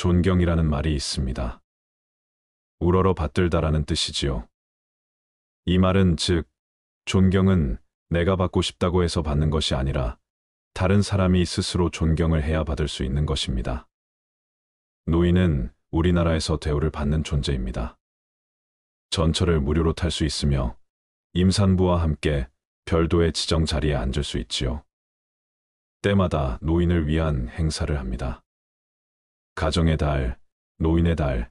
존경이라는 말이 있습니다. 우러러 받들다라는 뜻이지요. 이 말은 즉, 존경은 내가 받고 싶다고 해서 받는 것이 아니라 다른 사람이 스스로 존경을 해야 받을 수 있는 것입니다. 노인은 우리나라에서 대우를 받는 존재입니다. 전철을 무료로 탈 수 있으며 임산부와 함께 별도의 지정 자리에 앉을 수 있지요. 때마다 노인을 위한 행사를 합니다. 가정의 달, 노인의 달,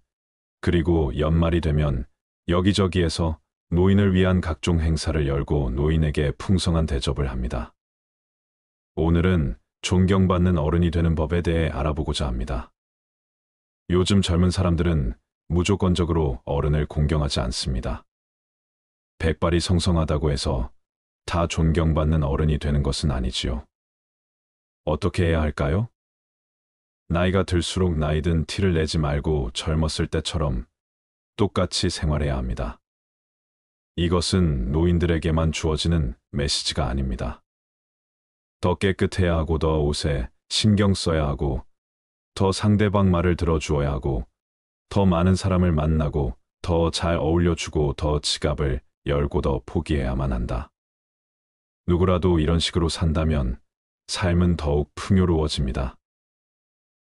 그리고 연말이 되면 여기저기에서 노인을 위한 각종 행사를 열고 노인에게 풍성한 대접을 합니다. 오늘은 존경받는 어른이 되는 법에 대해 알아보고자 합니다. 요즘 젊은 사람들은 무조건적으로 어른을 공경하지 않습니다. 백발이 성성하다고 해서 다 존경받는 어른이 되는 것은 아니지요. 어떻게 해야 할까요? 나이가 들수록 나이든 티를 내지 말고 젊었을 때처럼 똑같이 생활해야 합니다. 이것은 노인들에게만 주어지는 메시지가 아닙니다. 더 깨끗해야 하고 더 옷에 신경 써야 하고 더 상대방 말을 들어주어야 하고 더 많은 사람을 만나고 더 잘 어울려주고 더 지갑을 열고 더 포기해야만 한다. 누구라도 이런 식으로 산다면 삶은 더욱 풍요로워집니다.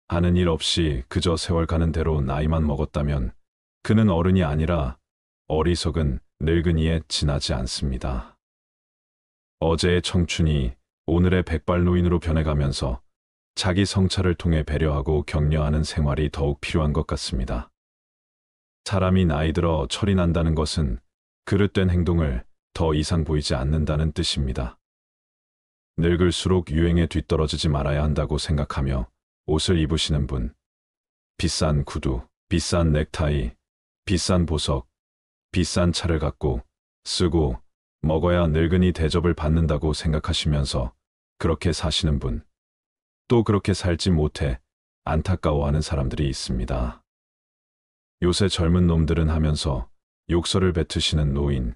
하는 일 없이 그저 세월 가는 대로 나이만 먹었다면 그는 어른이 아니라 어리석은 늙은이에 지나지 않습니다. 어제의 청춘이 오늘의 백발노인으로 변해가면서 자기 성찰을 통해 배려하고 격려하는 생활이 더욱 필요한 것 같습니다. 사람이 나이 들어 철이 난다는 것은 그릇된 행동을 더 이상 보이지 않는다는 뜻입니다. 늙을수록 유행에 뒤떨어지지 말아야 한다고 생각하며 옷을 입으시는 분, 비싼 구두, 비싼 넥타이, 비싼 보석, 비싼 차를 갖고 쓰고 먹어야 늙은이 대접을 받는다고 생각하시면서 그렇게 사시는 분, 또 그렇게 살지 못해 안타까워하는 사람들이 있습니다. 요새 젊은 놈들은 하면서 욕설을 뱉으시는 노인,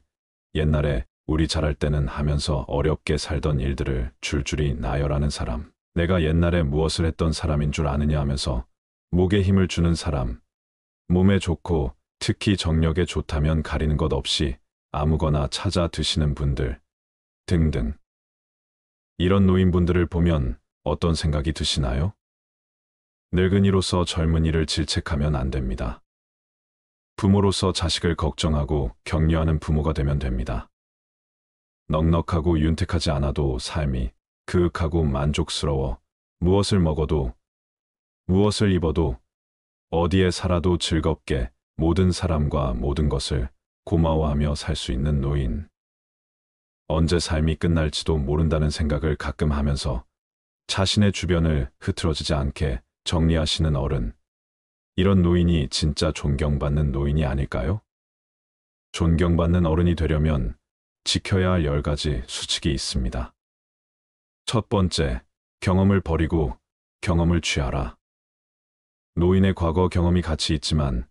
옛날에 우리 자랄 때는 하면서 어렵게 살던 일들을 줄줄이 나열하는 사람, 내가 옛날에 무엇을 했던 사람인 줄 아느냐 하면서 목에 힘을 주는 사람, 몸에 좋고 특히 정력에 좋다면 가리는 것 없이 아무거나 찾아 드시는 분들 등등. 이런 노인분들을 보면 어떤 생각이 드시나요? 늙은이로서 젊은이를 질책하면 안 됩니다. 부모로서 자식을 걱정하고 격려하는 부모가 되면 됩니다. 넉넉하고 윤택하지 않아도 삶이 그윽하고 만족스러워 무엇을 먹어도 무엇을 입어도 어디에 살아도 즐겁게 모든 사람과 모든 것을 고마워하며 살 수 있는 노인. 언제 삶이 끝날지도 모른다는 생각을 가끔 하면서 자신의 주변을 흐트러지지 않게 정리하시는 어른. 이런 노인이 진짜 존경받는 노인이 아닐까요? 존경받는 어른이 되려면 지켜야 할 10가지 수칙이 있습니다. 첫 번째, 경험을 버리고 경험을 취하라. 노인의 과거 경험이 가치 있지만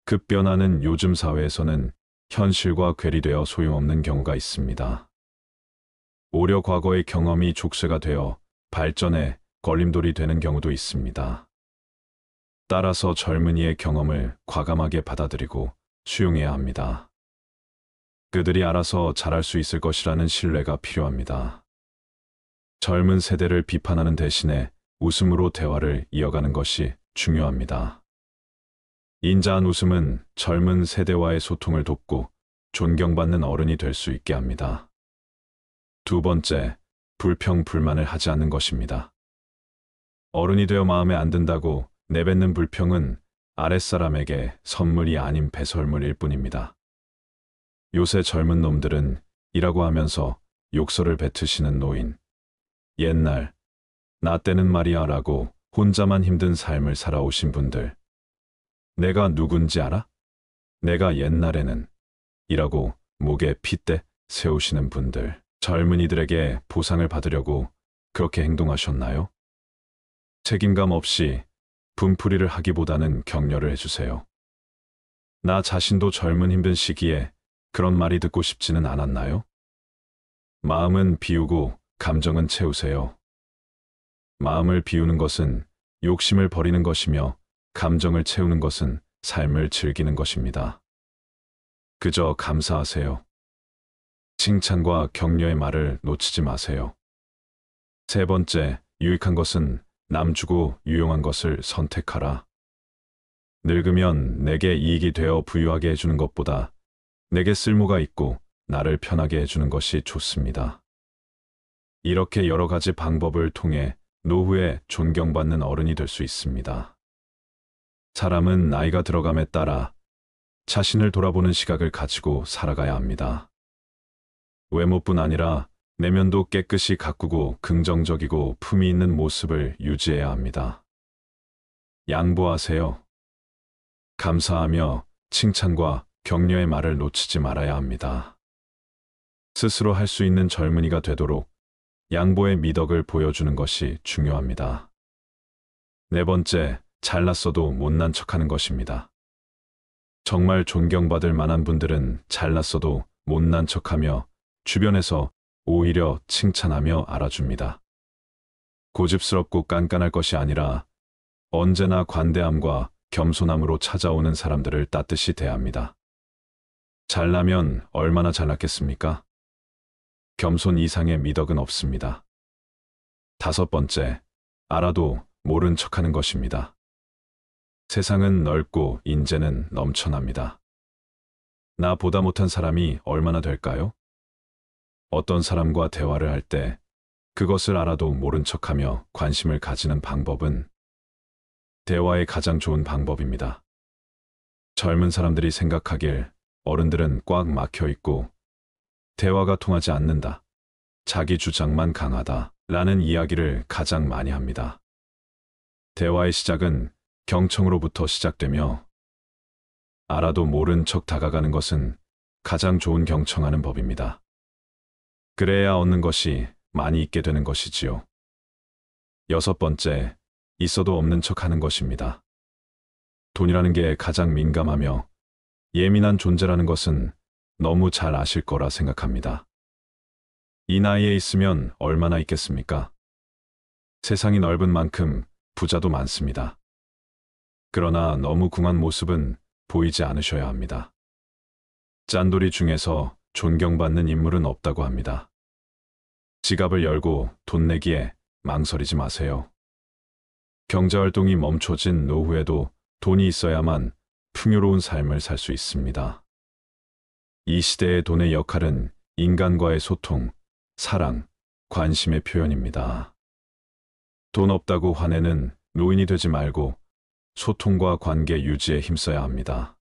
급변하는 요즘 사회에서는 현실과 괴리되어 소용없는 경우가 있습니다. 오려 과거의 경험이 족쇄가 되어 발전에 걸림돌이 되는 경우도 있습니다. 따라서 젊은이의 경험을 과감하게 받아들이고 수용해야 합니다. 그들이 알아서 잘할 수 있을 것이라는 신뢰가 필요합니다. 젊은 세대를 비판하는 대신에 웃음으로 대화를 이어가는 것이 중요합니다. 인자한 웃음은 젊은 세대와의 소통을 돕고 존경받는 어른이 될 수 있게 합니다. 두 번째, 불평불만을 하지 않는 것입니다. 어른이 되어 마음에 안 든다고 내뱉는 불평은 아랫사람에게 선물이 아닌 배설물일 뿐입니다. 요새 젊은 놈들은 이라고 하면서 욕설을 뱉으시는 노인. 옛날, 나 때는 말이야라고 혼자만 힘든 삶을 살아오신 분들. 내가 누군지 알아? 내가 옛날에는 이라고 목에 핏대 세우시는 분들. 젊은이들에게 보상을 받으려고 그렇게 행동하셨나요? 책임감 없이 분풀이를 하기보다는 격려를 해주세요. 나 자신도 젊은 힘든 시기에 그런 말이 듣고 싶지는 않았나요? 마음은 비우고 감정은 채우세요. 마음을 비우는 것은 욕심을 버리는 것이며 감정을 채우는 것은 삶을 즐기는 것입니다. 그저 감사하세요. 칭찬과 격려의 말을 놓치지 마세요. 세 번째, 유익한 것은 남주고 유용한 것을 선택하라. 늙으면 내게 이익이 되어 부유하게 해주는 것보다 내게 쓸모가 있고 나를 편하게 해주는 것이 좋습니다. 이렇게 여러 가지 방법을 통해 노후에 존경받는 어른이 될 수 있습니다. 사람은 나이가 들어감에 따라 자신을 돌아보는 시각을 가지고 살아가야 합니다. 외모뿐 아니라 내면도 깨끗이 가꾸고 긍정적이고 품위 있는 모습을 유지해야 합니다. 양보하세요. 감사하며 칭찬과 격려의 말을 놓치지 말아야 합니다. 스스로 할 수 있는 젊은이가 되도록 양보의 미덕을 보여주는 것이 중요합니다. 네 번째, 잘났어도 못난 척하는 것입니다. 정말 존경받을 만한 분들은 잘났어도 못난 척하며 주변에서 오히려 칭찬하며 알아줍니다. 고집스럽고 깐깐할 것이 아니라 언제나 관대함과 겸손함으로 찾아오는 사람들을 따뜻히 대합니다. 잘나면 얼마나 잘났겠습니까? 겸손 이상의 미덕은 없습니다. 다섯 번째, 알아도 모른 척하는 것입니다. 세상은 넓고 인재는 넘쳐납니다. 나보다 못한 사람이 얼마나 될까요? 어떤 사람과 대화를 할 때 그것을 알아도 모른 척하며 관심을 가지는 방법은 대화의 가장 좋은 방법입니다. 젊은 사람들이 생각하길 어른들은 꽉 막혀 있고 대화가 통하지 않는다, 자기 주장만 강하다 라는 이야기를 가장 많이 합니다. 대화의 시작은 경청으로부터 시작되며 알아도 모른 척 다가가는 것은 가장 좋은 경청하는 법입니다. 그래야 얻는 것이 많이 있게 되는 것이지요. 여섯 번째, 있어도 없는 척 하는 것입니다. 돈이라는 게 가장 민감하며 예민한 존재라는 것은 너무 잘 아실 거라 생각합니다. 이 나이에 있으면 얼마나 있겠습니까? 세상이 넓은 만큼 부자도 많습니다. 그러나 너무 궁한 모습은 보이지 않으셔야 합니다. 짠돌이 중에서 존경받는 인물은 없다고 합니다. 지갑을 열고 돈 내기에 망설이지 마세요. 경제활동이 멈춰진 노후에도 돈이 있어야만 풍요로운 삶을 살 수 있습니다. 이 시대의 돈의 역할은 인간과의 소통, 사랑, 관심의 표현입니다. 돈 없다고 화내는 노인이 되지 말고 소통과 관계 유지에 힘써야 합니다.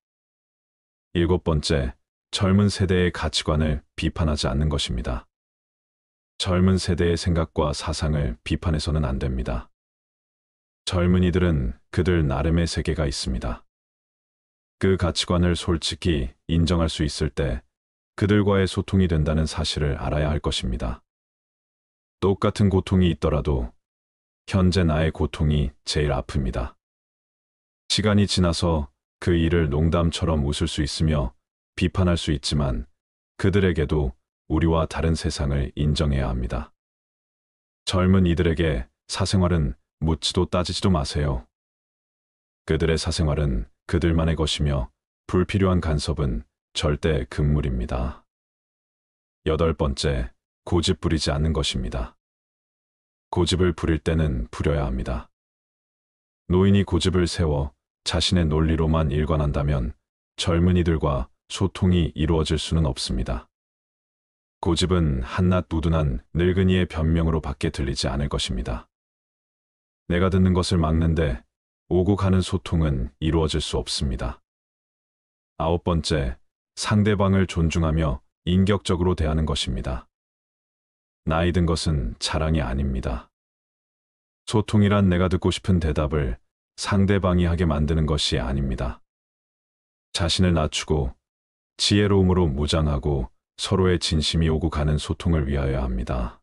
일곱 번째, 젊은 세대의 가치관을 비판하지 않는 것입니다. 젊은 세대의 생각과 사상을 비판해서는 안 됩니다. 젊은이들은 그들 나름의 세계가 있습니다. 그 가치관을 솔직히 인정할 수 있을 때 그들과의 소통이 된다는 사실을 알아야 할 것입니다. 똑같은 고통이 있더라도 현재 나의 고통이 제일 아픕니다. 시간이 지나서 그 일을 농담처럼 웃을 수 있으며 비판할 수 있지만 그들에게도 우리와 다른 세상을 인정해야 합니다. 젊은 이들에게 사생활은 묻지도 따지지도 마세요. 그들의 사생활은 그들만의 것이며 불필요한 간섭은 절대 금물입니다. 여덟 번째, 고집 부리지 않는 것입니다. 고집을 부릴 때는 부려야 합니다. 노인이 고집을 세워 자신의 논리로만 일관한다면 젊은이들과 소통이 이루어질 수는 없습니다. 고집은 한낱 우둔한 늙은이의 변명으로 밖에 들리지 않을 것입니다. 내가 듣는 것을 막는데 오고 가는 소통은 이루어질 수 없습니다. 아홉 번째, 상대방을 존중하며 인격적으로 대하는 것입니다. 나이 든 것은 자랑이 아닙니다. 소통이란 내가 듣고 싶은 대답을 상대방이 하게 만드는 것이 아닙니다. 자신을 낮추고 지혜로움으로 무장하고 서로의 진심이 오고 가는 소통을 위하여야 합니다.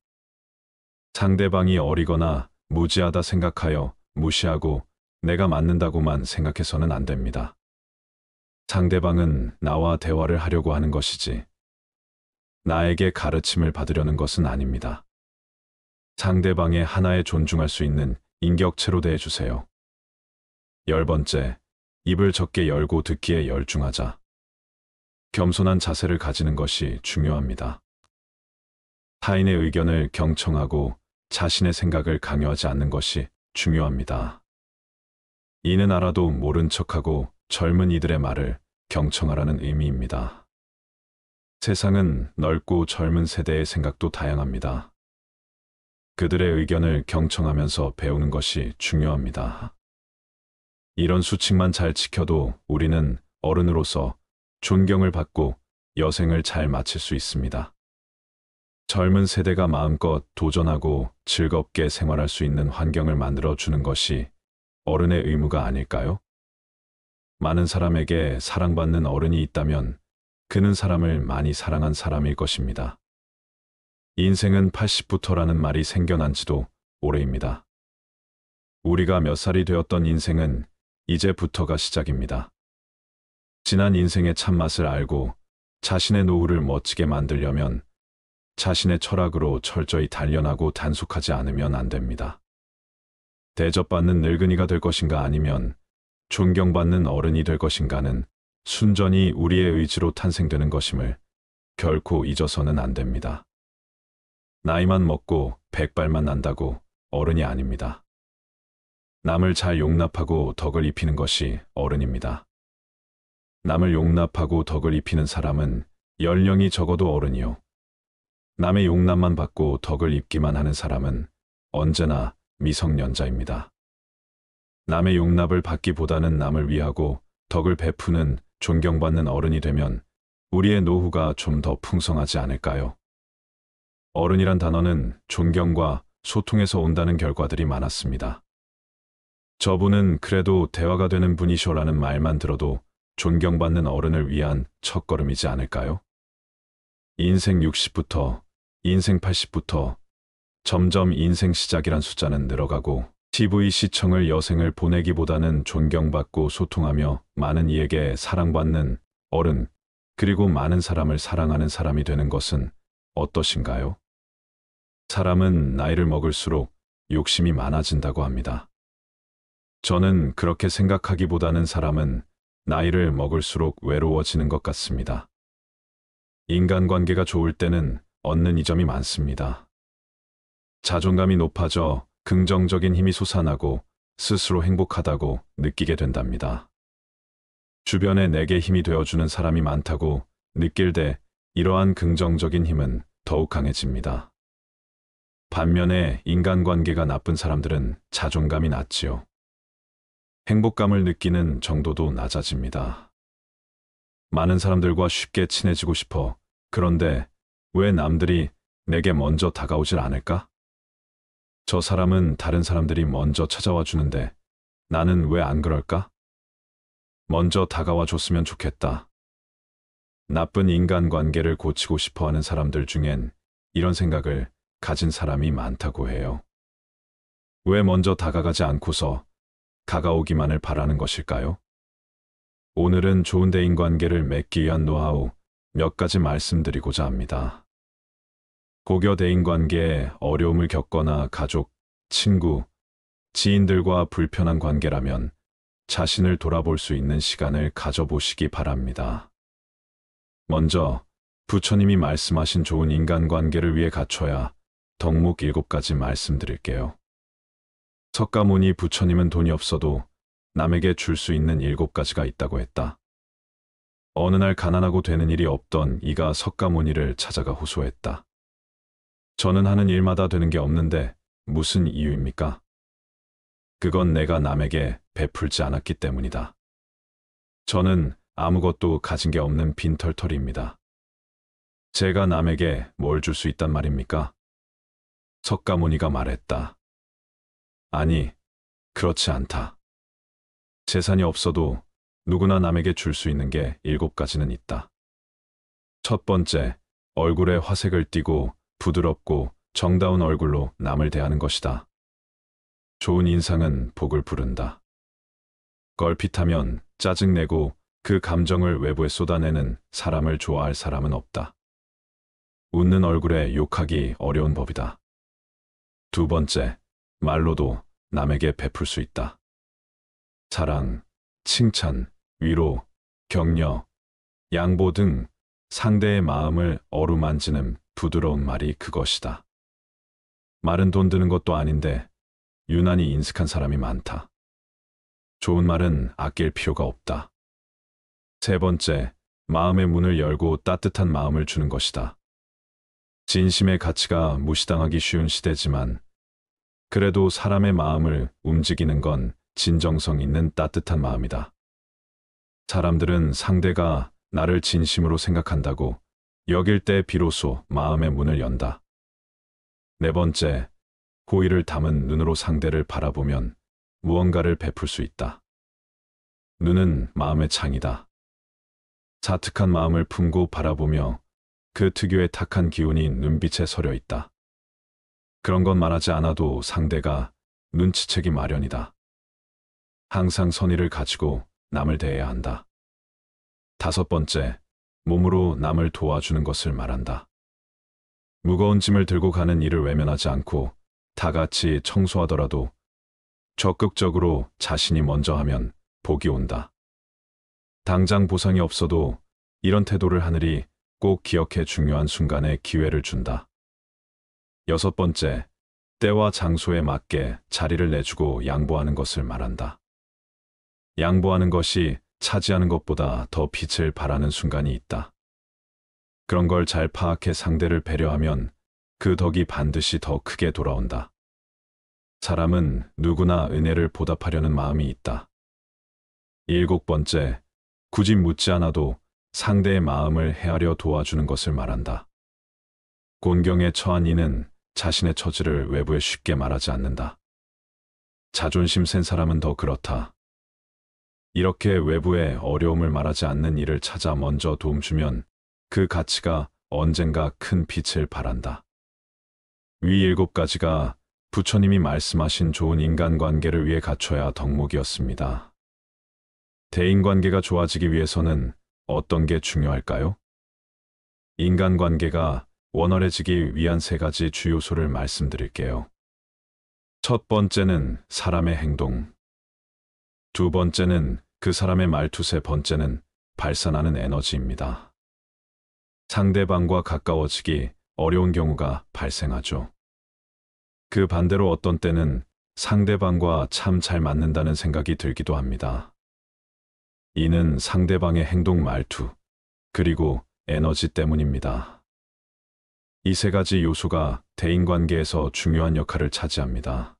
상대방이 어리거나 무지하다 생각하여 무시하고 내가 맞는다고만 생각해서는 안 됩니다. 상대방은 나와 대화를 하려고 하는 것이지 나에게 가르침을 받으려는 것은 아닙니다. 상대방의 하나에 존중할 수 있는 인격체로 대해주세요. 10번째, 입을 적게 열고 듣기에 열중하자. 겸손한 자세를 가지는 것이 중요합니다. 타인의 의견을 경청하고 자신의 생각을 강요하지 않는 것이 중요합니다. 이는 알아도 모른 척하고 젊은 이들의 말을 경청하라는 의미입니다. 세상은 넓고 젊은 세대의 생각도 다양합니다. 그들의 의견을 경청하면서 배우는 것이 중요합니다. 이런 수칙만 잘 지켜도 우리는 어른으로서 존경을 받고 여생을 잘 마칠 수 있습니다. 젊은 세대가 마음껏 도전하고 즐겁게 생활할 수 있는 환경을 만들어 주는 것이 어른의 의무가 아닐까요? 많은 사람에게 사랑받는 어른이 있다면 그는 사람을 많이 사랑한 사람일 것입니다. 인생은 80부터라는 말이 생겨난 지도 오래입니다. 우리가 몇 살이 되었던 인생은 이제부터가 시작입니다. 지난 인생의 참맛을 알고 자신의 노후를 멋지게 만들려면 자신의 철학으로 철저히 단련하고 단속하지 않으면 안 됩니다. 대접받는 늙은이가 될 것인가 아니면 존경받는 어른이 될 것인가는 순전히 우리의 의지로 탄생되는 것임을 결코 잊어서는 안 됩니다. 나이만 먹고 백발만 난다고 어른이 아닙니다. 남을 잘 용납하고 덕을 입히는 것이 어른입니다. 남을 용납하고 덕을 입히는 사람은 연령이 적어도 어른이요. 남의 용납만 받고 덕을 입기만 하는 사람은 언제나 미성년자입니다. 남의 용납을 받기보다는 남을 위하고 덕을 베푸는 존경받는 어른이 되면 우리의 노후가 좀 더 풍성하지 않을까요? 어른이란 단어는 존경과 소통에서 온다는 결과들이 많았습니다. 저분은 그래도 대화가 되는 분이셔라는 말만 들어도 존경받는 어른을 위한 첫걸음이지 않을까요? 인생 60부터, 인생 80부터 점점 인생 시작이란 숫자는 늘어가고 TV 시청을 여생을 보내기보다는 존경받고 소통하며 많은 이에게 사랑받는 어른, 그리고 많은 사람을 사랑하는 사람이 되는 것은 어떠신가요? 사람은 나이를 먹을수록 욕심이 많아진다고 합니다. 저는 그렇게 생각하기보다는 사람은 나이를 먹을수록 외로워지는 것 같습니다. 인간관계가 좋을 때는 얻는 이점이 많습니다. 자존감이 높아져 긍정적인 힘이 솟아나고 스스로 행복하다고 느끼게 된답니다. 주변에 내게 힘이 되어주는 사람이 많다고 느낄 때 이러한 긍정적인 힘은 더욱 강해집니다. 반면에 인간관계가 나쁜 사람들은 자존감이 낮지요. 행복감을 느끼는 정도도 낮아집니다. 많은 사람들과 쉽게 친해지고 싶어. 그런데 왜 남들이 내게 먼저 다가오질 않을까? 저 사람은 다른 사람들이 먼저 찾아와 주는데 나는 왜 안 그럴까? 먼저 다가와 줬으면 좋겠다. 나쁜 인간관계를 고치고 싶어 하는 사람들 중엔 이런 생각을 가진 사람이 많다고 해요. 왜 먼저 다가가지 않고서 다가오기만을 바라는 것일까요? 오늘은 좋은 대인관계를 맺기 위한 노하우 몇 가지 말씀드리고자 합니다. 고교 대인관계에 어려움을 겪거나 가족, 친구, 지인들과 불편한 관계라면 자신을 돌아볼 수 있는 시간을 가져보시기 바랍니다. 먼저 부처님이 말씀하신 좋은 인간관계를 위해 갖춰야 덕목 7가지 말씀드릴게요. 석가모니 부처님은 돈이 없어도 남에게 줄 수 있는 7가지가 있다고 했다. 어느 날 가난하고 되는 일이 없던 이가 석가모니를 찾아가 호소했다. 저는 하는 일마다 되는 게 없는데 무슨 이유입니까? 그건 내가 남에게 베풀지 않았기 때문이다. 저는 아무것도 가진 게 없는 빈털터리입니다. 제가 남에게 뭘 줄 수 있단 말입니까? 석가모니가 말했다. 아니, 그렇지 않다. 재산이 없어도 누구나 남에게 줄 수 있는 게 7가지는 있다. 첫 번째, 얼굴에 화색을 띠고 부드럽고 정다운 얼굴로 남을 대하는 것이다. 좋은 인상은 복을 부른다. 걸핏하면 짜증내고 그 감정을 외부에 쏟아내는 사람을 좋아할 사람은 없다. 웃는 얼굴에 욕하기 어려운 법이다. 두 번째, 말로도 남에게 베풀 수 있다. 자랑, 칭찬, 위로, 격려, 양보 등 상대의 마음을 어루만지는 부드러운 말이 그것이다. 말은 돈 드는 것도 아닌데 유난히 인색한 사람이 많다. 좋은 말은 아낄 필요가 없다. 세 번째, 마음의 문을 열고 따뜻한 마음을 주는 것이다. 진심의 가치가 무시당하기 쉬운 시대지만 그래도 사람의 마음을 움직이는 건 진정성 있는 따뜻한 마음이다. 사람들은 상대가 나를 진심으로 생각한다고 여길 때 비로소 마음의 문을 연다. 네 번째, 호의를 담은 눈으로 상대를 바라보면 무언가를 베풀 수 있다. 눈은 마음의 창이다. 사특한 마음을 품고 바라보며 그 특유의 탁한 기운이 눈빛에 서려 있다. 그런 건 말하지 않아도 상대가 눈치채기 마련이다. 항상 선의를 가지고 남을 대해야 한다. 다섯 번째, 몸으로 남을 도와주는 것을 말한다. 무거운 짐을 들고 가는 일을 외면하지 않고 다 같이 청소하더라도 적극적으로 자신이 먼저 하면 복이 온다. 당장 보상이 없어도 이런 태도를 하늘이 꼭 기억해 중요한 순간에 기회를 준다. 여섯 번째, 때와 장소에 맞게 자리를 내주고 양보하는 것을 말한다. 양보하는 것이 차지하는 것보다 더 빛을 발하는 순간이 있다. 그런 걸 잘 파악해 상대를 배려하면 그 덕이 반드시 더 크게 돌아온다. 사람은 누구나 은혜를 보답하려는 마음이 있다. 일곱 번째, 굳이 묻지 않아도 상대의 마음을 헤아려 도와주는 것을 말한다. 곤경에 처한 이는 자신의 처지를 외부에 쉽게 말하지 않는다. 자존심 센 사람은 더 그렇다. 이렇게 외부에 어려움을 말하지 않는 이를 찾아 먼저 도움 주면 그 가치가 언젠가 큰 빛을 발한다. 위 일곱 가지가 부처님이 말씀하신 좋은 인간관계를 위해 갖춰야 할 덕목이었습니다. 대인관계가 좋아지기 위해서는 어떤 게 중요할까요? 인간관계가 원활해지기 위한 세 가지 주요소를 말씀드릴게요. 첫 번째는 사람의 행동. 두 번째는 그 사람의 말투, 세 번째는 발산하는 에너지입니다. 상대방과 가까워지기 어려운 경우가 발생하죠. 그 반대로 어떤 때는 상대방과 참 잘 맞는다는 생각이 들기도 합니다. 이는 상대방의 행동, 말투, 그리고 에너지 때문입니다. 이 세 가지 요소가 대인관계에서 중요한 역할을 차지합니다.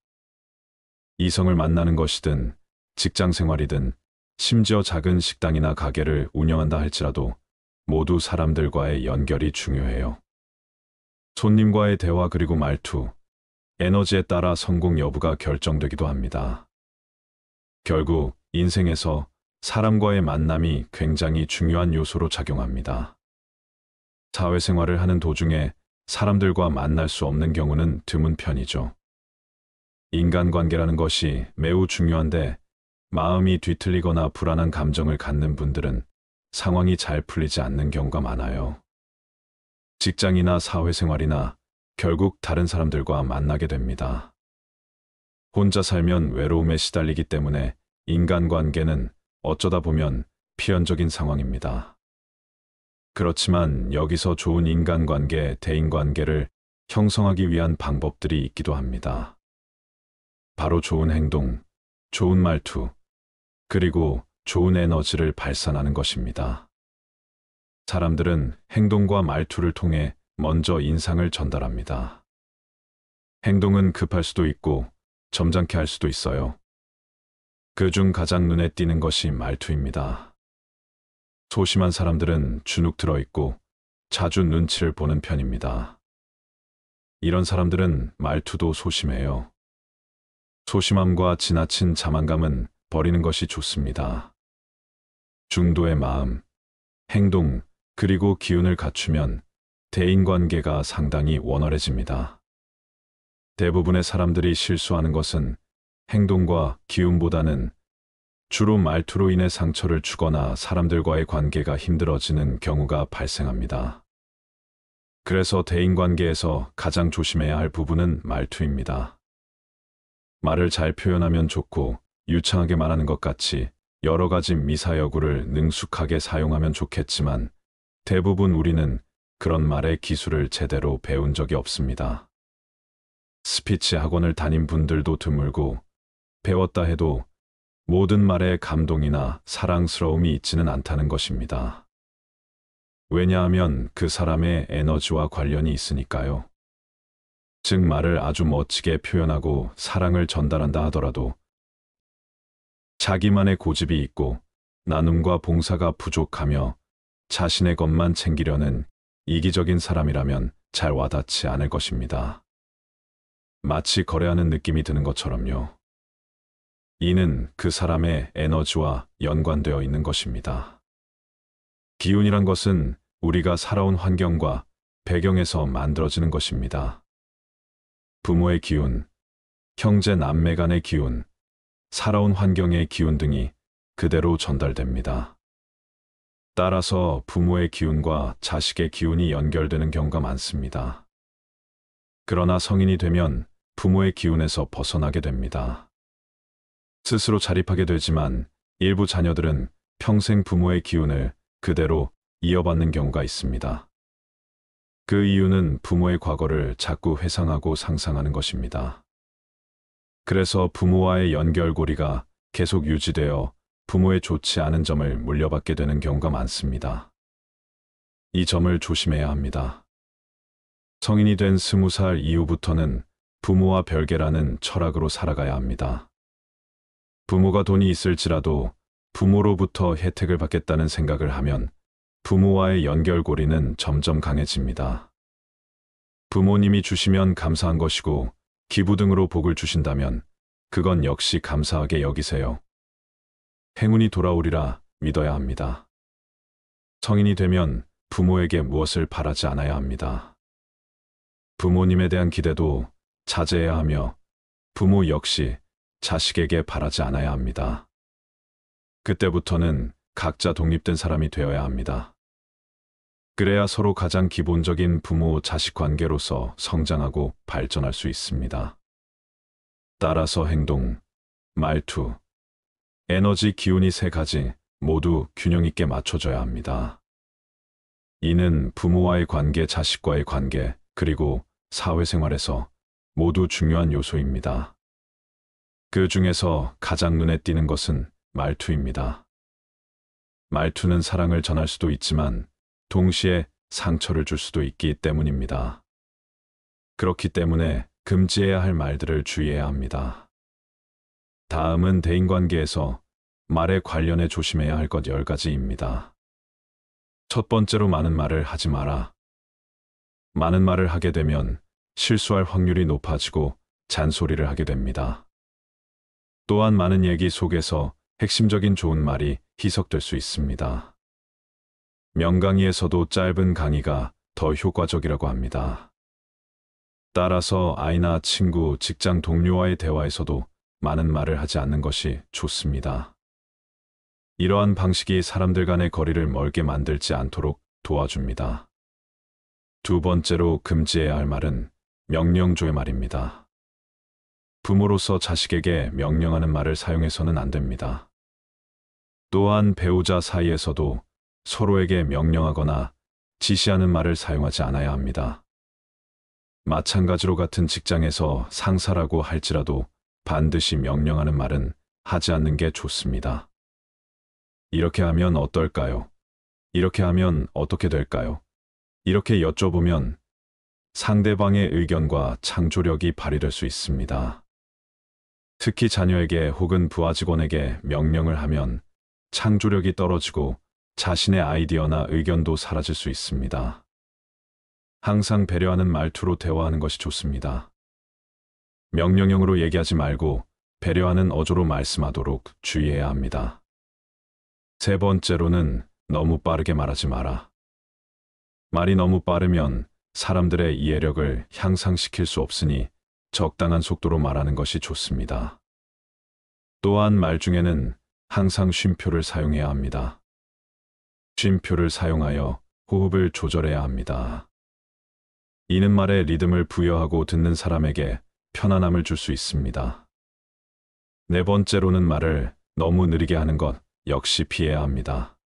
이성을 만나는 것이든 직장 생활이든 심지어 작은 식당이나 가게를 운영한다 할지라도 모두 사람들과의 연결이 중요해요. 손님과의 대화 그리고 말투, 에너지에 따라 성공 여부가 결정되기도 합니다. 결국 인생에서 사람과의 만남이 굉장히 중요한 요소로 작용합니다. 사회생활을 하는 도중에 사람들과 만날 수 없는 경우는 드문 편이죠. 인간관계라는 것이 매우 중요한데 마음이 뒤틀리거나 불안한 감정을 갖는 분들은 상황이 잘 풀리지 않는 경우가 많아요. 직장이나 사회생활이나 결국 다른 사람들과 만나게 됩니다. 혼자 살면 외로움에 시달리기 때문에 인간관계는 어쩌다 보면 필연적인 상황입니다. 그렇지만 여기서 좋은 인간관계, 대인관계를 형성하기 위한 방법들이 있기도 합니다. 바로 좋은 행동, 좋은 말투, 그리고 좋은 에너지를 발산하는 것입니다. 사람들은 행동과 말투를 통해 먼저 인상을 전달합니다. 행동은 급할 수도 있고 점잖게 할 수도 있어요. 그중 가장 눈에 띄는 것이 말투입니다. 소심한 사람들은 주눅 들어 있고 자주 눈치를 보는 편입니다. 이런 사람들은 말투도 소심해요. 소심함과 지나친 자만감은 버리는 것이 좋습니다. 중도의 마음, 행동, 그리고 기운을 갖추면 대인관계가 상당히 원활해집니다. 대부분의 사람들이 실수하는 것은 행동과 기운보다는 주로 말투로 인해 상처를 주거나 사람들과의 관계가 힘들어지는 경우가 발생합니다. 그래서 대인관계에서 가장 조심해야 할 부분은 말투입니다. 말을 잘 표현하면 좋고 유창하게 말하는 것 같이 여러 가지 미사여구를 능숙하게 사용하면 좋겠지만 대부분 우리는 그런 말의 기술을 제대로 배운 적이 없습니다. 스피치 학원을 다닌 분들도 드물고 배웠다 해도 모든 말에 감동이나 사랑스러움이 있지는 않다는 것입니다. 왜냐하면 그 사람의 에너지와 관련이 있으니까요. 즉 말을 아주 멋지게 표현하고 사랑을 전달한다 하더라도 자기만의 고집이 있고 나눔과 봉사가 부족하며 자신의 것만 챙기려는 이기적인 사람이라면 잘 와닿지 않을 것입니다. 마치 거래하는 느낌이 드는 것처럼요. 이는 그 사람의 에너지와 연관되어 있는 것입니다. 기운이란 것은 우리가 살아온 환경과 배경에서 만들어지는 것입니다. 부모의 기운, 형제 남매 간의 기운, 살아온 환경의 기운 등이 그대로 전달됩니다. 따라서 부모의 기운과 자식의 기운이 연결되는 경우가 많습니다. 그러나 성인이 되면 부모의 기운에서 벗어나게 됩니다. 스스로 자립하게 되지만 일부 자녀들은 평생 부모의 기운을 그대로 이어받는 경우가 있습니다. 그 이유는 부모의 과거를 자꾸 회상하고 상상하는 것입니다. 그래서 부모와의 연결고리가 계속 유지되어 부모의 좋지 않은 점을 물려받게 되는 경우가 많습니다. 이 점을 조심해야 합니다. 성인이 된 20살 이후부터는 부모와 별개라는 철학으로 살아가야 합니다. 부모가 돈이 있을지라도 부모로부터 혜택을 받겠다는 생각을 하면 부모와의 연결고리는 점점 강해집니다. 부모님이 주시면 감사한 것이고 기부 등으로 복을 주신다면 그건 역시 감사하게 여기세요. 행운이 돌아오리라 믿어야 합니다. 성인이 되면 부모에게 무엇을 바라지 않아야 합니다. 부모님에 대한 기대도 자제해야 하며 부모 역시 자식에게 바라지 않아야 합니다. 그때부터는 각자 독립된 사람이 되어야 합니다. 그래야 서로 가장 기본적인 부모-자식 관계로서 성장하고 발전할 수 있습니다. 따라서 행동, 말투, 에너지 기운이 세 가지 모두 균형 있게 맞춰져야 합니다. 이는 부모와의 관계, 자식과의 관계, 그리고 사회생활에서 모두 중요한 요소입니다. 그 중에서 가장 눈에 띄는 것은 말투입니다. 말투는 사랑을 전할 수도 있지만 동시에 상처를 줄 수도 있기 때문입니다. 그렇기 때문에 금지해야 할 말들을 주의해야 합니다. 다음은 대인관계에서 말에 관련해 조심해야 할 것 10가지입니다. 첫 번째로 많은 말을 하지 마라. 많은 말을 하게 되면 실수할 확률이 높아지고 잔소리를 하게 됩니다. 또한 많은 얘기 속에서 핵심적인 좋은 말이 희석될 수 있습니다. 명강의에서도 짧은 강의가 더 효과적이라고 합니다. 따라서 아이나 친구, 직장 동료와의 대화에서도 많은 말을 하지 않는 것이 좋습니다. 이러한 방식이 사람들 간의 거리를 멀게 만들지 않도록 도와줍니다. 두 번째로 금지해야 할 말은 명령조의 말입니다. 부모로서 자식에게 명령하는 말을 사용해서는 안 됩니다. 또한 배우자 사이에서도 서로에게 명령하거나 지시하는 말을 사용하지 않아야 합니다. 마찬가지로 같은 직장에서 상사라고 할지라도 반드시 명령하는 말은 하지 않는 게 좋습니다. 이렇게 하면 어떨까요? 이렇게 하면 어떻게 될까요? 이렇게 여쭤보면 상대방의 의견과 창조력이 발휘될 수 있습니다. 특히 자녀에게 혹은 부하 직원에게 명령을 하면 창조력이 떨어지고 자신의 아이디어나 의견도 사라질 수 있습니다. 항상 배려하는 말투로 대화하는 것이 좋습니다. 명령형으로 얘기하지 말고 배려하는 어조로 말씀하도록 주의해야 합니다. 세 번째로는 너무 빠르게 말하지 마라. 말이 너무 빠르면 사람들의 이해력을 향상시킬 수 없으니 적당한 속도로 말하는 것이 좋습니다. 또한 말 중에는 항상 쉼표를 사용해야 합니다. 쉼표를 사용하여 호흡을 조절해야 합니다. 이는 말에 리듬을 부여하고 듣는 사람에게 편안함을 줄 수 있습니다. 네 번째로는 말을 너무 느리게 하는 것 역시 피해야 합니다.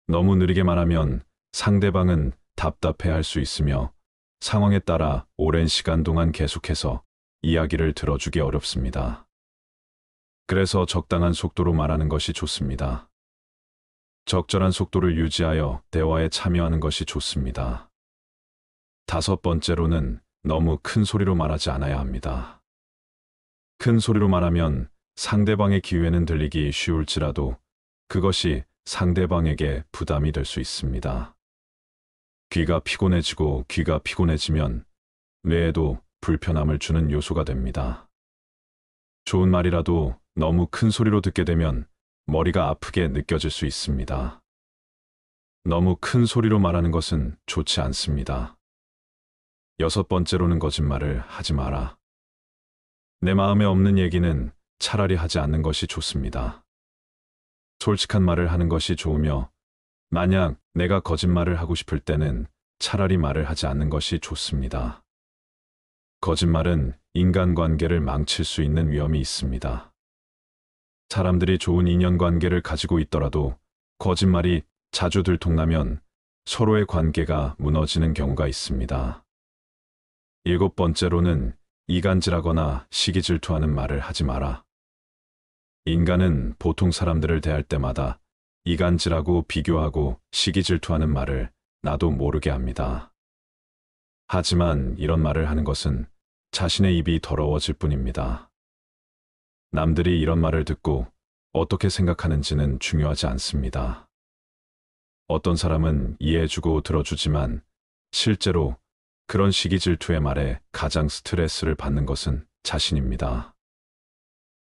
너무 느리게 말하면 상대방은 답답해할 수 있으며 상황에 따라 오랜 시간 동안 계속해서 이야기를 들어주기 어렵습니다. 그래서 적당한 속도로 말하는 것이 좋습니다. 적절한 속도를 유지하여 대화에 참여하는 것이 좋습니다. 다섯 번째로는 너무 큰 소리로 말하지 않아야 합니다. 큰 소리로 말하면 상대방의 귀에는 들리기 쉬울지라도 그것이 상대방에게 부담이 될 수 있습니다. 귀가 피곤해지면 뇌에도 불편함을 주는 요소가 됩니다. 좋은 말이라도 너무 큰 소리로 듣게 되면 머리가 아프게 느껴질 수 있습니다. 너무 큰 소리로 말하는 것은 좋지 않습니다. 여섯 번째로는 거짓말을 하지 마라. 내 마음에 없는 얘기는 차라리 하지 않는 것이 좋습니다. 솔직한 말을 하는 것이 좋으며 만약 내가 거짓말을 하고 싶을 때는 차라리 말을 하지 않는 것이 좋습니다. 거짓말은 인간관계를 망칠 수 있는 위험이 있습니다. 사람들이 좋은 인연관계를 가지고 있더라도 거짓말이 자주 들통나면 서로의 관계가 무너지는 경우가 있습니다. 일곱 번째로는 이간질하거나 시기질투하는 말을 하지 마라. 인간은 보통 사람들을 대할 때마다 이간질하고 비교하고 시기질투하는 말을 나도 모르게 합니다. 하지만 이런 말을 하는 것은 자신의 입이 더러워질 뿐입니다. 남들이 이런 말을 듣고 어떻게 생각하는지는 중요하지 않습니다. 어떤 사람은 이해해주고 들어주지만 실제로 그런 시기질투의 말에 가장 스트레스를 받는 것은 자신입니다.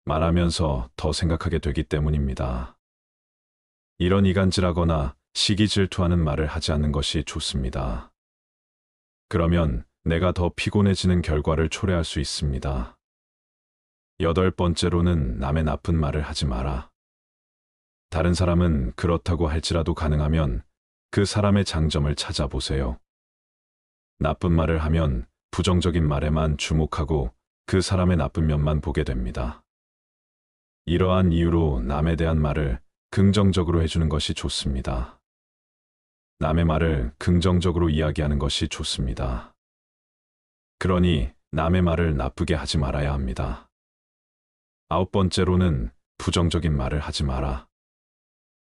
말하면서 더 생각하게 되기 때문입니다. 이런 이간질하거나 시기질투하는 말을 하지 않는 것이 좋습니다. 그러면 내가 더 피곤해지는 결과를 초래할 수 있습니다. 여덟 번째로는 남의 나쁜 말을 하지 마라. 다른 사람은 그렇다고 할지라도 가능하면 그 사람의 장점을 찾아보세요. 나쁜 말을 하면 부정적인 말에만 주목하고 그 사람의 나쁜 면만 보게 됩니다. 이러한 이유로 남에 대한 말을 긍정적으로 해주는 것이 좋습니다. 남의 말을 긍정적으로 이야기하는 것이 좋습니다. 그러니 남의 말을 나쁘게 하지 말아야 합니다. 아홉 번째로는 부정적인 말을 하지 마라.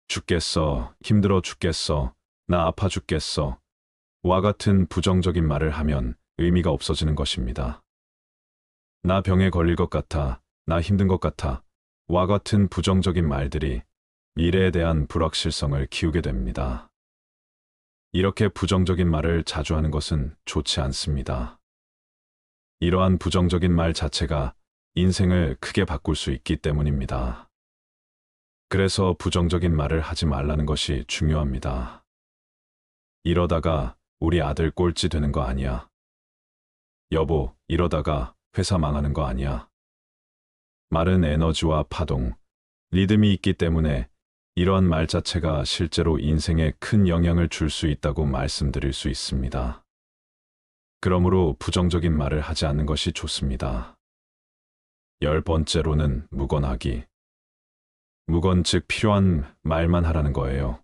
죽겠어, 힘들어 죽겠어, 나 아파 죽겠어, 와 같은 부정적인 말을 하면 의미가 없어지는 것입니다. 나 병에 걸릴 것 같아, 나 힘든 것 같아, 와 같은 부정적인 말들이 미래에 대한 불확실성을 키우게 됩니다. 이렇게 부정적인 말을 자주 하는 것은 좋지 않습니다. 이러한 부정적인 말 자체가 인생을 크게 바꿀 수 있기 때문입니다. 그래서 부정적인 말을 하지 말라는 것이 중요합니다. 이러다가 우리 아들 꼴찌 되는 거 아니야. 여보, 이러다가 회사 망하는 거 아니야. 말은 에너지와 파동, 리듬이 있기 때문에 이러한 말 자체가 실제로 인생에 큰 영향을 줄 수 있다고 말씀드릴 수 있습니다. 그러므로 부정적인 말을 하지 않는 것이 좋습니다. 열 번째로는 무건하기. 무건 즉 필요한 말만 하라는 거예요.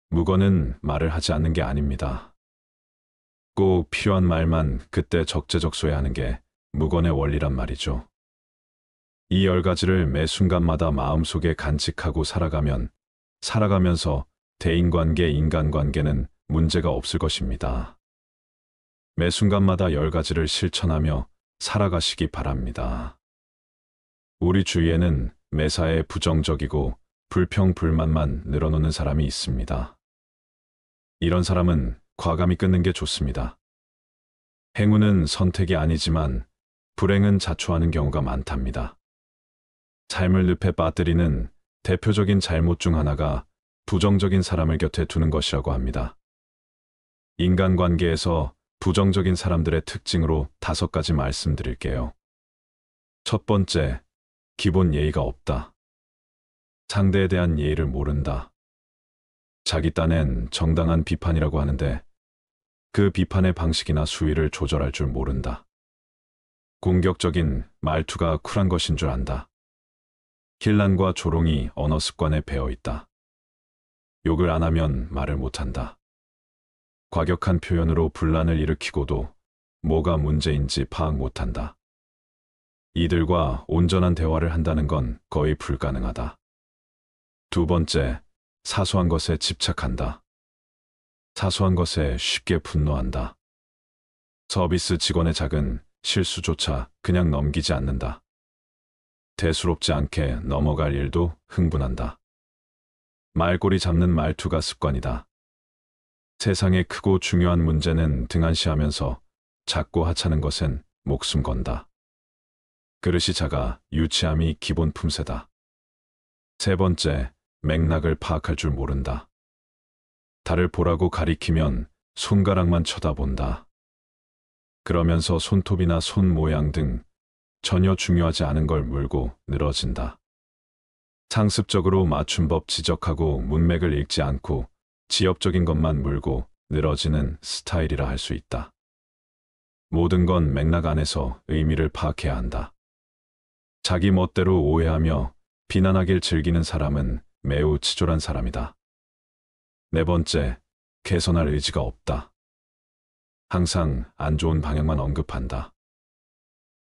무건은 말을 하지 않는 게 아닙니다. 꼭 필요한 말만 그때 적재적소에 하는 게 무건의 원리란 말이죠. 이 10가지를 매 순간마다 마음속에 간직하고 살아가면서 대인관계, 인간관계는 문제가 없을 것입니다. 매 순간마다 10가지를 실천하며 살아가시기 바랍니다. 우리 주위에는 매사에 부정적이고 불평불만만 늘어놓는 사람이 있습니다. 이런 사람은 과감히 끊는 게 좋습니다. 행운은 선택이 아니지만 불행은 자초하는 경우가 많답니다. 삶을 늪에 빠뜨리는 대표적인 잘못 중 하나가 부정적인 사람을 곁에 두는 것이라고 합니다. 인간관계에서 부정적인 사람들의 특징으로 5가지 말씀드릴게요. 첫 번째, 기본 예의가 없다. 상대에 대한 예의를 모른다. 자기 딴엔 정당한 비판이라고 하는데 그 비판의 방식이나 수위를 조절할 줄 모른다. 공격적인 말투가 쿨한 것인 줄 안다. 힐난과 조롱이 언어 습관에 배어 있다. 욕을 안 하면 말을 못 한다. 과격한 표현으로 분란을 일으키고도 뭐가 문제인지 파악 못 한다. 이들과 온전한 대화를 한다는 건 거의 불가능하다. 두 번째, 사소한 것에 집착한다. 사소한 것에 쉽게 분노한다. 서비스 직원의 작은 실수조차 그냥 넘기지 않는다. 대수롭지 않게 넘어갈 일도 흥분한다. 말꼬리 잡는 말투가 습관이다. 세상의 크고 중요한 문제는 등한시하면서 작고 하찮은 것은 목숨 건다. 그릇이 작아 유치함이 기본 품새다. 세 번째, 맥락을 파악할 줄 모른다. 달을 보라고 가리키면 손가락만 쳐다본다. 그러면서 손톱이나 손 모양 등 전혀 중요하지 않은 걸 물고 늘어진다. 상습적으로 맞춤법 지적하고 문맥을 읽지 않고 지엽적인 것만 물고 늘어지는 스타일이라 할 수 있다. 모든 건 맥락 안에서 의미를 파악해야 한다. 자기 멋대로 오해하며 비난하길 즐기는 사람은 매우 치졸한 사람이다. 네 번째, 개선할 의지가 없다. 항상 안 좋은 방향만 언급한다.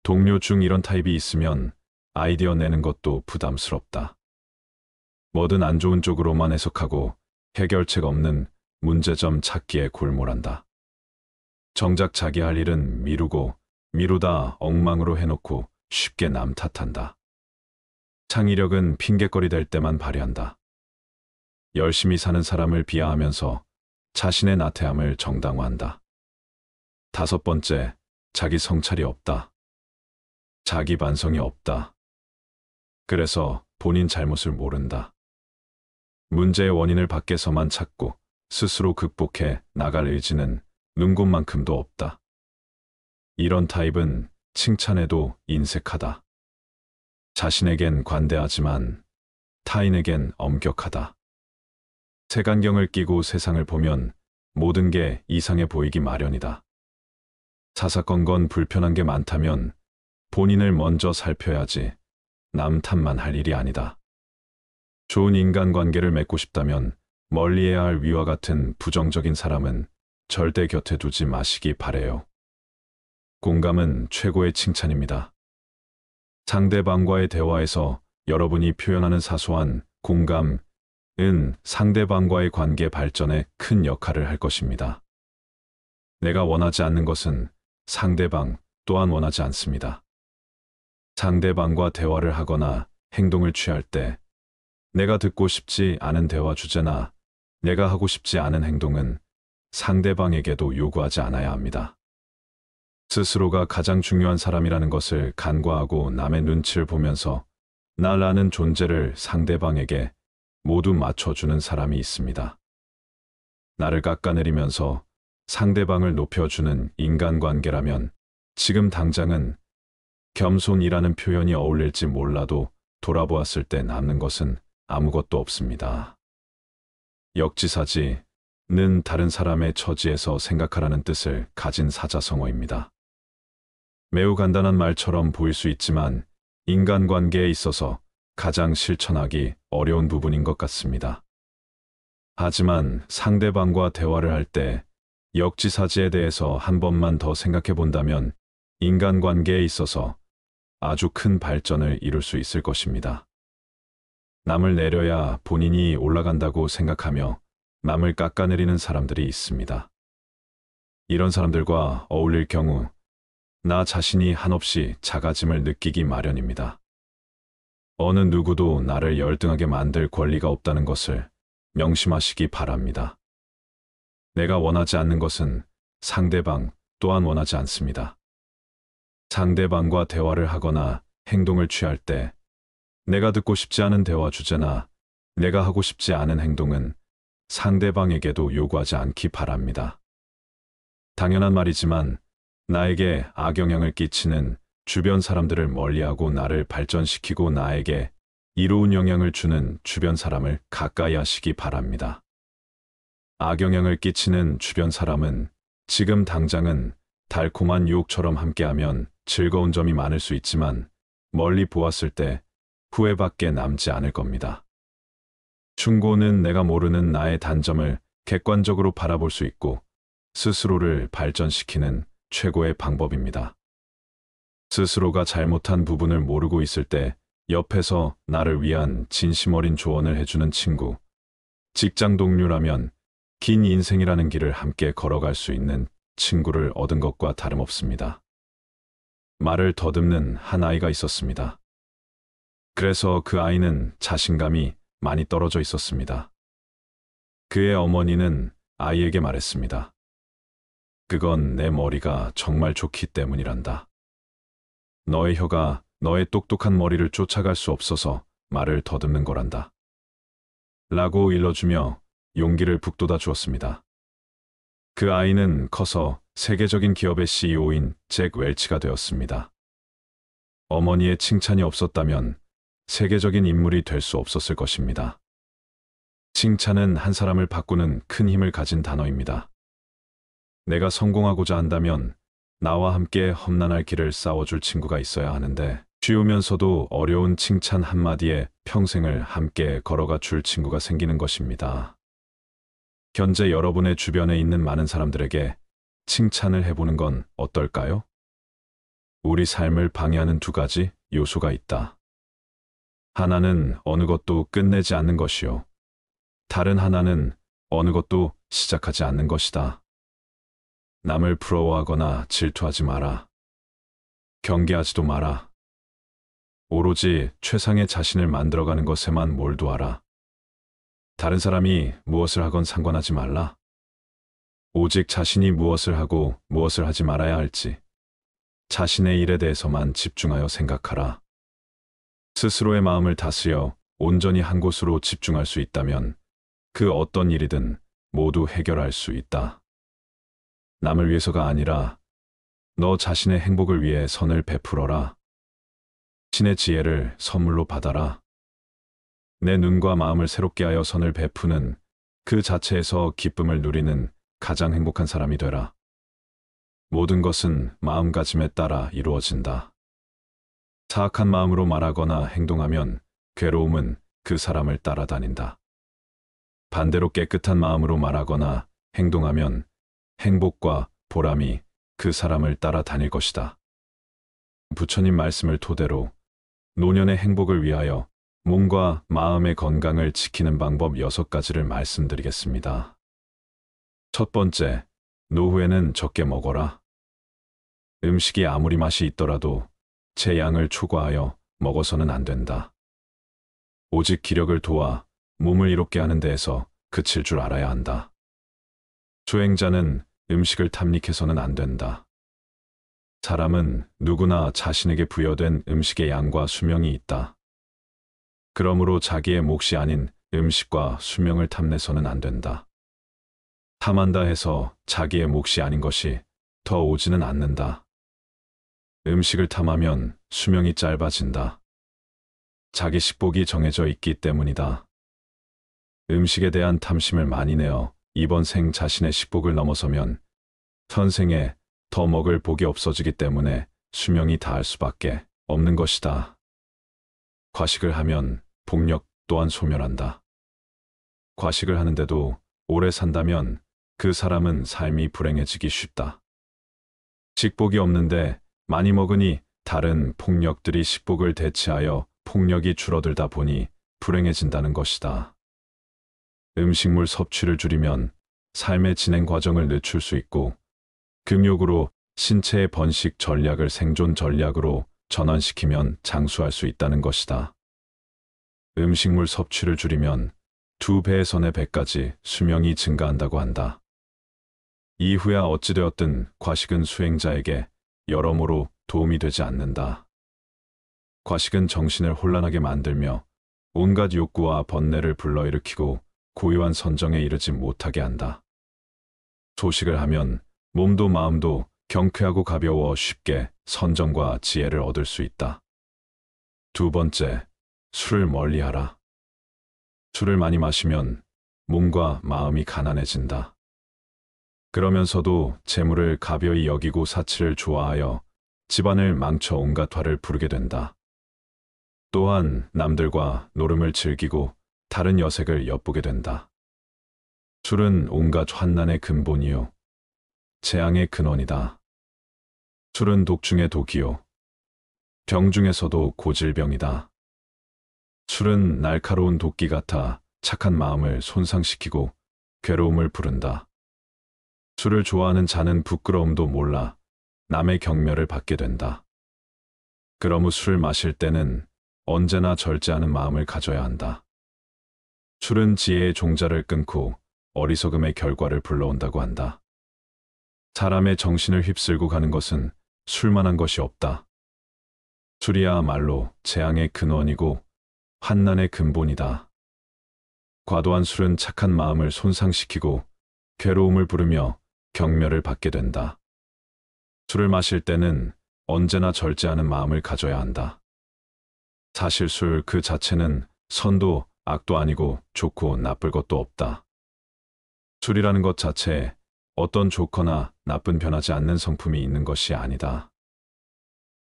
동료 중 이런 타입이 있으면 아이디어 내는 것도 부담스럽다. 뭐든 안 좋은 쪽으로만 해석하고 해결책 없는 문제점 찾기에 골몰한다. 정작 자기 할 일은 미루고 미루다 엉망으로 해놓고 쉽게 남 탓한다. 창의력은 핑곗거리 될 때만 발휘한다. 열심히 사는 사람을 비하하면서 자신의 나태함을 정당화한다. 다섯 번째, 자기 성찰이 없다. 자기 반성이 없다. 그래서 본인 잘못을 모른다. 문제의 원인을 밖에서만 찾고 스스로 극복해 나갈 의지는 눈곱만큼도 없다. 이런 타입은 칭찬해도 인색하다. 자신에겐 관대하지만 타인에겐 엄격하다. 색안경을 끼고 세상을 보면 모든 게 이상해 보이기 마련이다. 사사건건 불편한 게 많다면 본인을 먼저 살펴야지 남 탓만 할 일이 아니다. 좋은 인간관계를 맺고 싶다면 멀리해야 할 위와 같은 부정적인 사람은 절대 곁에 두지 마시기 바래요. 공감은 최고의 칭찬입니다. 상대방과의 대화에서 여러분이 표현하는 사소한 공감은 상대방과의 관계 발전에 큰 역할을 할 것입니다. 내가 원하지 않는 것은 상대방 또한 원하지 않습니다. 상대방과 대화를 하거나 행동을 취할 때 내가 듣고 싶지 않은 대화 주제나 내가 하고 싶지 않은 행동은 상대방에게도 요구하지 않아야 합니다. 스스로가 가장 중요한 사람이라는 것을 간과하고 남의 눈치를 보면서 나라는 존재를 상대방에게 모두 맞춰주는 사람이 있습니다. 나를 깎아내리면서 상대방을 높여주는 인간관계라면 지금 당장은 겸손이라는 표현이 어울릴지 몰라도 돌아보았을 때 남는 것은 아무것도 없습니다. 역지사지는 다른 사람의 처지에서 생각하라는 뜻을 가진 사자성어입니다. 매우 간단한 말처럼 보일 수 있지만 인간관계에 있어서 가장 실천하기 어려운 부분인 것 같습니다. 하지만 상대방과 대화를 할 때 역지사지에 대해서 한 번만 더 생각해 본다면 인간관계에 있어서 아주 큰 발전을 이룰 수 있을 것입니다. 남을 내려야 본인이 올라간다고 생각하며 남을 깎아내리는 사람들이 있습니다. 이런 사람들과 어울릴 경우 나 자신이 한없이 작아짐을 느끼기 마련입니다. 어느 누구도 나를 열등하게 만들 권리가 없다는 것을 명심하시기 바랍니다. 내가 원하지 않는 것은 상대방 또한 원하지 않습니다. 상대방과 대화를 하거나 행동을 취할 때 내가 듣고 싶지 않은 대화 주제나 내가 하고 싶지 않은 행동은 상대방에게도 요구하지 않기 바랍니다. 당연한 말이지만 나에게 악영향을 끼치는 주변 사람들을 멀리하고 나를 발전시키고 나에게 이로운 영향을 주는 주변 사람을 가까이 하시기 바랍니다. 악영향을 끼치는 주변 사람은 지금 당장은 달콤한 유혹처럼 함께하면 즐거운 점이 많을 수 있지만 멀리 보았을 때 후회밖에 남지 않을 겁니다. 충고는 내가 모르는 나의 단점을 객관적으로 바라볼 수 있고 스스로를 발전시키는 최고의 방법입니다. 스스로가 잘못한 부분을 모르고 있을 때 옆에서 나를 위한 진심 어린 조언을 해주는 친구, 직장 동료라면 긴 인생이라는 길을 함께 걸어갈 수 있는 친구를 얻은 것과 다름없습니다. 말을 더듬는 한 아이가 있었습니다. 그래서 그 아이는 자신감이 많이 떨어져 있었습니다. 그의 어머니는 아이에게 말했습니다. 그건 내 머리가 정말 좋기 때문이란다. 너의 혀가 너의 똑똑한 머리를 쫓아갈 수 없어서 말을 더듬는 거란다. 라고 일러주며 용기를 북돋아 주었습니다. 그 아이는 커서 세계적인 기업의 CEO인 잭 웰치가 되었습니다. 어머니의 칭찬이 없었다면 세계적인 인물이 될 수 없었을 것입니다. 칭찬은 한 사람을 바꾸는 큰 힘을 가진 단어입니다. 내가 성공하고자 한다면 나와 함께 험난할 길을 싸워줄 친구가 있어야 하는데 쉬우면서도 어려운 칭찬 한마디에 평생을 함께 걸어가 줄 친구가 생기는 것입니다. 현재 여러분의 주변에 있는 많은 사람들에게 칭찬을 해보는 건 어떨까요? 우리 삶을 방해하는 두 가지 요소가 있다. 하나는 어느 것도 끝내지 않는 것이요. 다른 하나는 어느 것도 시작하지 않는 것이다. 남을 부러워하거나 질투하지 마라. 경계하지도 마라. 오로지 최상의 자신을 만들어가는 것에만 몰두하라. 다른 사람이 무엇을 하건 상관하지 말라. 오직 자신이 무엇을 하고 무엇을 하지 말아야 할지 자신의 일에 대해서만 집중하여 생각하라. 스스로의 마음을 다스려 온전히 한 곳으로 집중할 수 있다면 그 어떤 일이든 모두 해결할 수 있다. 남을 위해서가 아니라 너 자신의 행복을 위해 선을 베풀어라. 신의 지혜를 선물로 받아라. 내 눈과 마음을 새롭게 하여 선을 베푸는 그 자체에서 기쁨을 누리는 가장 행복한 사람이 되라. 모든 것은 마음가짐에 따라 이루어진다. 사악한 마음으로 말하거나 행동하면 괴로움은 그 사람을 따라다닌다. 반대로 깨끗한 마음으로 말하거나 행동하면 행복과 보람이 그 사람을 따라다닐 것이다. 부처님 말씀을 토대로 노년의 행복을 위하여 몸과 마음의 건강을 지키는 방법 6가지를 말씀드리겠습니다. 첫 번째, 노후에는 적게 먹어라. 음식이 아무리 맛이 있더라도 제 양을 초과하여 먹어서는 안 된다. 오직 기력을 도와 몸을 이롭게 하는 데에서 그칠 줄 알아야 한다. 수행자는 음식을 탐닉해서는 안 된다. 사람은 누구나 자신에게 부여된 음식의 양과 수명이 있다. 그러므로 자기의 몫이 아닌 음식과 수명을 탐내서는 안 된다. 탐한다 해서 자기의 몫이 아닌 것이 더 오지는 않는다. 음식을 탐하면 수명이 짧아진다. 자기 식복이 정해져 있기 때문이다. 음식에 대한 탐심을 많이 내어 이번 생 자신의 식복을 넘어서면 현생에 더 먹을 복이 없어지기 때문에 수명이 다할 수밖에 없는 것이다. 과식을 하면 복력 또한 소멸한다. 과식을 하는데도 오래 산다면 그 사람은 삶이 불행해지기 쉽다. 식복이 없는데 많이 먹으니 다른 폭력들이 식복을 대체하여 폭력이 줄어들다 보니 불행해진다는 것이다. 음식물 섭취를 줄이면 삶의 진행 과정을 늦출 수 있고 금욕으로 신체의 번식 전략을 생존 전략으로 전환시키면 장수할 수 있다는 것이다. 음식물 섭취를 줄이면 2배에서 4배까지 수명이 증가한다고 한다. 이후야 어찌되었든 과식은 수행자에게 여러모로 도움이 되지 않는다. 과식은 정신을 혼란하게 만들며 온갖 욕구와 번뇌를 불러일으키고 고요한 선정에 이르지 못하게 한다. 소식을 하면 몸도 마음도 경쾌하고 가벼워 쉽게 선정과 지혜를 얻을 수 있다. 두 번째, 술을 멀리하라. 술을 많이 마시면 몸과 마음이 가난해진다. 그러면서도 재물을 가벼이 여기고 사치를 좋아하여 집안을 망쳐 온갖 화를 부르게 된다. 또한 남들과 노름을 즐기고 다른 여색을 엿보게 된다. 술은 온갖 환난의 근본이요, 재앙의 근원이다. 술은 독 중의 독이요, 병 중에서도 고질병이다. 술은 날카로운 도끼 같아 착한 마음을 손상시키고 괴로움을 부른다. 술을 좋아하는 자는 부끄러움도 몰라 남의 경멸을 받게 된다. 그러므 술을 마실 때는 언제나 절제하는 마음을 가져야 한다. 술은 지혜의 종자를 끊고 어리석음의 결과를 불러온다고 한다. 사람의 정신을 휩쓸고 가는 것은 술만한 것이 없다. 술이야말로 재앙의 근원이고 환난의 근본이다. 과도한 술은 착한 마음을 손상시키고 괴로움을 부르며 경멸을 받게 된다. 술을 마실 때는 언제나 절제하는 마음을 가져야 한다. 사실 술 그 자체는 선도 악도 아니고 좋고 나쁠 것도 없다. 술이라는 것 자체에 어떤 좋거나 나쁜 변하지 않는 성품이 있는 것이 아니다.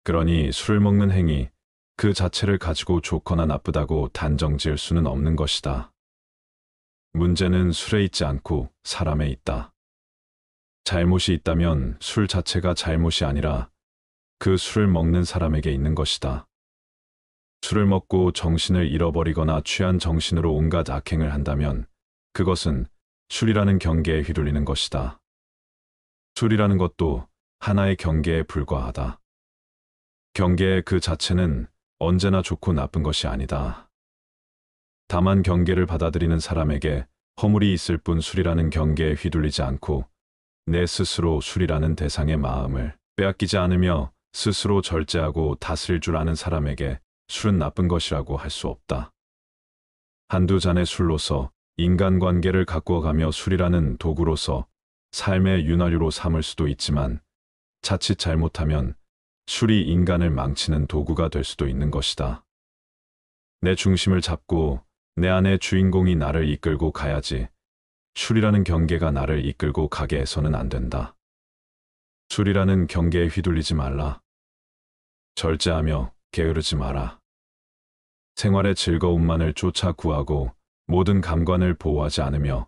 그러니 술을 먹는 행위 그 자체를 가지고 좋거나 나쁘다고 단정 지을 수는 없는 것이다. 문제는 술에 있지 않고 사람에 있다. 잘못이 있다면 술 자체가 잘못이 아니라 그 술을 먹는 사람에게 있는 것이다. 술을 먹고 정신을 잃어버리거나 취한 정신으로 온갖 악행을 한다면 그것은 술이라는 경계에 휘둘리는 것이다. 술이라는 것도 하나의 경계에 불과하다. 경계의 그 자체는 언제나 좋고 나쁜 것이 아니다. 다만 경계를 받아들이는 사람에게 허물이 있을 뿐 술이라는 경계에 휘둘리지 않고 내 스스로 술이라는 대상의 마음을 빼앗기지 않으며 스스로 절제하고 다스릴 줄 아는 사람에게 술은 나쁜 것이라고 할 수 없다. 한두 잔의 술로서 인간관계를 가꾸어가며 술이라는 도구로서 삶의 윤활유로 삼을 수도 있지만 자칫 잘못하면 술이 인간을 망치는 도구가 될 수도 있는 것이다. 내 중심을 잡고 내 안의 주인공이 나를 이끌고 가야지 술이라는 경계가 나를 이끌고 가게 해서는 안 된다. 술이라는 경계에 휘둘리지 말라. 절제하며 게으르지 마라. 생활의 즐거움만을 쫓아 구하고 모든 감관을 보호하지 않으며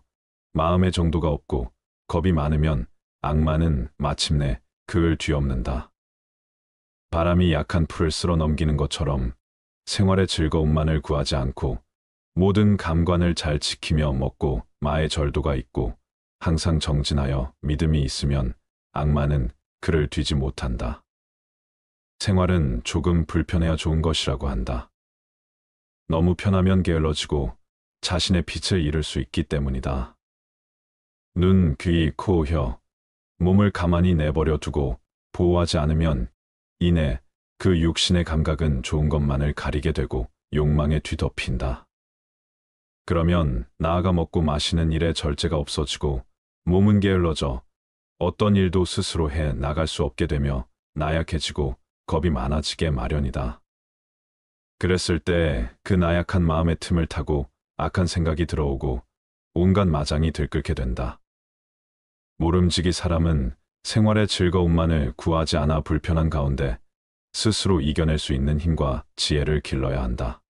마음의 정도가 없고 겁이 많으면 악마는 마침내 그을 뒤엎는다. 바람이 약한 풀을 쓸어 넘기는 것처럼 생활의 즐거움만을 구하지 않고 모든 감관을 잘 지키며 먹고 마의 절도가 있고 항상 정진하여 믿음이 있으면 악마는 그를 뒤지 못한다. 생활은 조금 불편해야 좋은 것이라고 한다. 너무 편하면 게을러지고 자신의 빛을 잃을 수 있기 때문이다. 눈, 귀, 코, 혀, 몸을 가만히 내버려 두고 보호하지 않으면 이내 그 육신의 감각은 좋은 것만을 가리게 되고 욕망에 뒤덮인다. 그러면 나아가 먹고 마시는 일에 절제가 없어지고 몸은 게을러져 어떤 일도 스스로 해 나갈 수 없게 되며 나약해지고 겁이 많아지게 마련이다. 그랬을 때 그 나약한 마음의 틈을 타고 악한 생각이 들어오고 온갖 마장이 들끓게 된다. 모름지기 사람은 생활의 즐거움만을 구하지 않아 불편한 가운데 스스로 이겨낼 수 있는 힘과 지혜를 길러야 한다.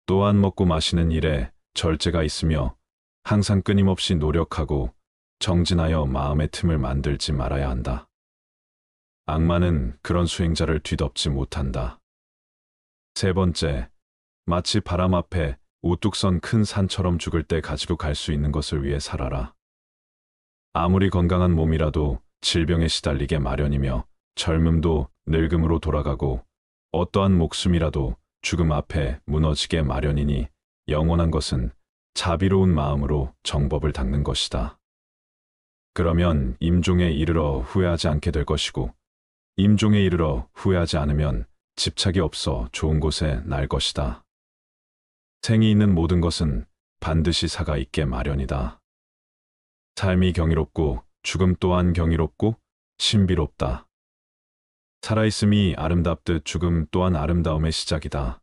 또한 먹고 마시는 일에 절제가 있으며 항상 끊임없이 노력하고 정진하여 마음의 틈을 만들지 말아야 한다. 악마는 그런 수행자를 뒤덮지 못한다. 세 번째, 마치 바람 앞에 우뚝 선 큰 산처럼 죽을 때 가지고 갈 수 있는 것을 위해 살아라. 아무리 건강한 몸이라도 질병에 시달리게 마련이며 젊음도 늙음으로 돌아가고 어떠한 목숨이라도 죽음 앞에 무너지게 마련이니 영원한 것은 자비로운 마음으로 정법을 닦는 것이다. 그러면 임종에 이르러 후회하지 않게 될 것이고 임종에 이르러 후회하지 않으면 집착이 없어 좋은 곳에 날 것이다. 생이 있는 모든 것은 반드시 사가 있게 마련이다. 삶이 경이롭고 죽음 또한 경이롭고 신비롭다. 살아있음이 아름답듯 죽음 또한 아름다움의 시작이다.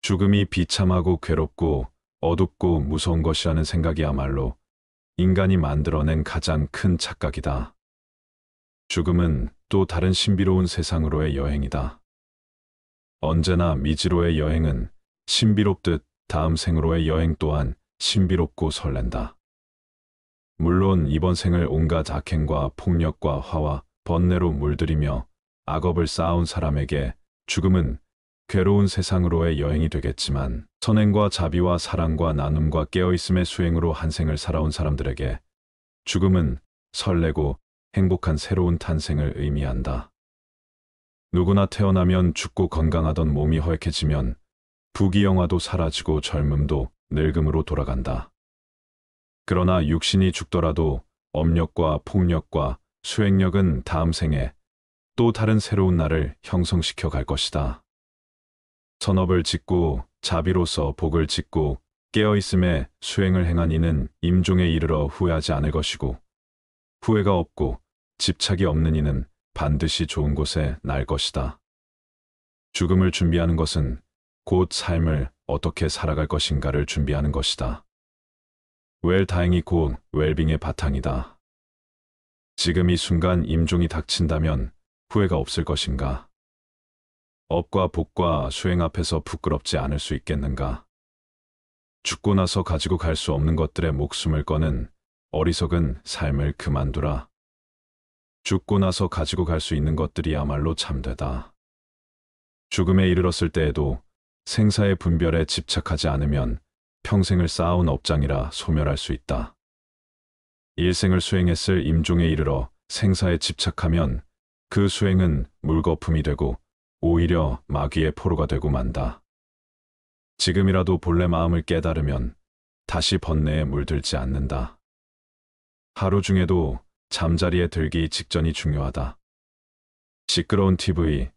죽음이 비참하고 괴롭고 어둡고 무서운 것이라는 생각이야말로 인간이 만들어낸 가장 큰 착각이다. 죽음은 또 다른 신비로운 세상으로의 여행이다. 언제나 미지로의 여행은 신비롭듯 다음 생으로의 여행 또한 신비롭고 설렌다. 물론 이번 생을 온갖 악행과 폭력과 화와 번뇌로 물들이며 악업을 쌓아온 사람에게 죽음은 괴로운 세상으로의 여행이 되겠지만, 선행과 자비와 사랑과 나눔과 깨어있음의 수행으로 한 생을 살아온 사람들에게 죽음은 설레고 행복한 새로운 탄생을 의미한다. 누구나 태어나면 죽고 건강하던 몸이 허약해지면 부귀영화도 사라지고 젊음도 늙음으로 돌아간다. 그러나 육신이 죽더라도 업력과 폭력과 수행력은 다음 생에 또 다른 새로운 나를 형성시켜 갈 것이다. 선업을 짓고 자비로서 복을 짓고 깨어있음에 수행을 행한 이는 임종에 이르러 후회하지 않을 것이고, 후회가 없고 집착이 없는 이는 반드시 좋은 곳에 날 것이다. 죽음을 준비하는 것은 곧 삶을 어떻게 살아갈 것인가를 준비하는 것이다. 웰다행이 곧 웰빙의 바탕이다. 지금 이 순간 임종이 닥친다면 후회가 없을 것인가? 업과 복과 수행 앞에서 부끄럽지 않을 수 있겠는가? 죽고 나서 가지고 갈 수 없는 것들에 목숨을 거는 어리석은 삶을 그만두라. 죽고 나서 가지고 갈 수 있는 것들이야말로 참되다. 죽음에 이르렀을 때에도 생사의 분별에 집착하지 않으면 평생을 쌓아온 업장이라 소멸할 수 있다. 일생을 수행했을 임종에 이르러 생사에 집착하면 그 수행은 물거품이 되고 오히려 마귀의 포로가 되고 만다. 지금이라도 본래 마음을 깨달으면 다시 번뇌에 물들지 않는다. 하루 중에도 잠자리에 들기 직전이 중요하다. 시끄러운 TV,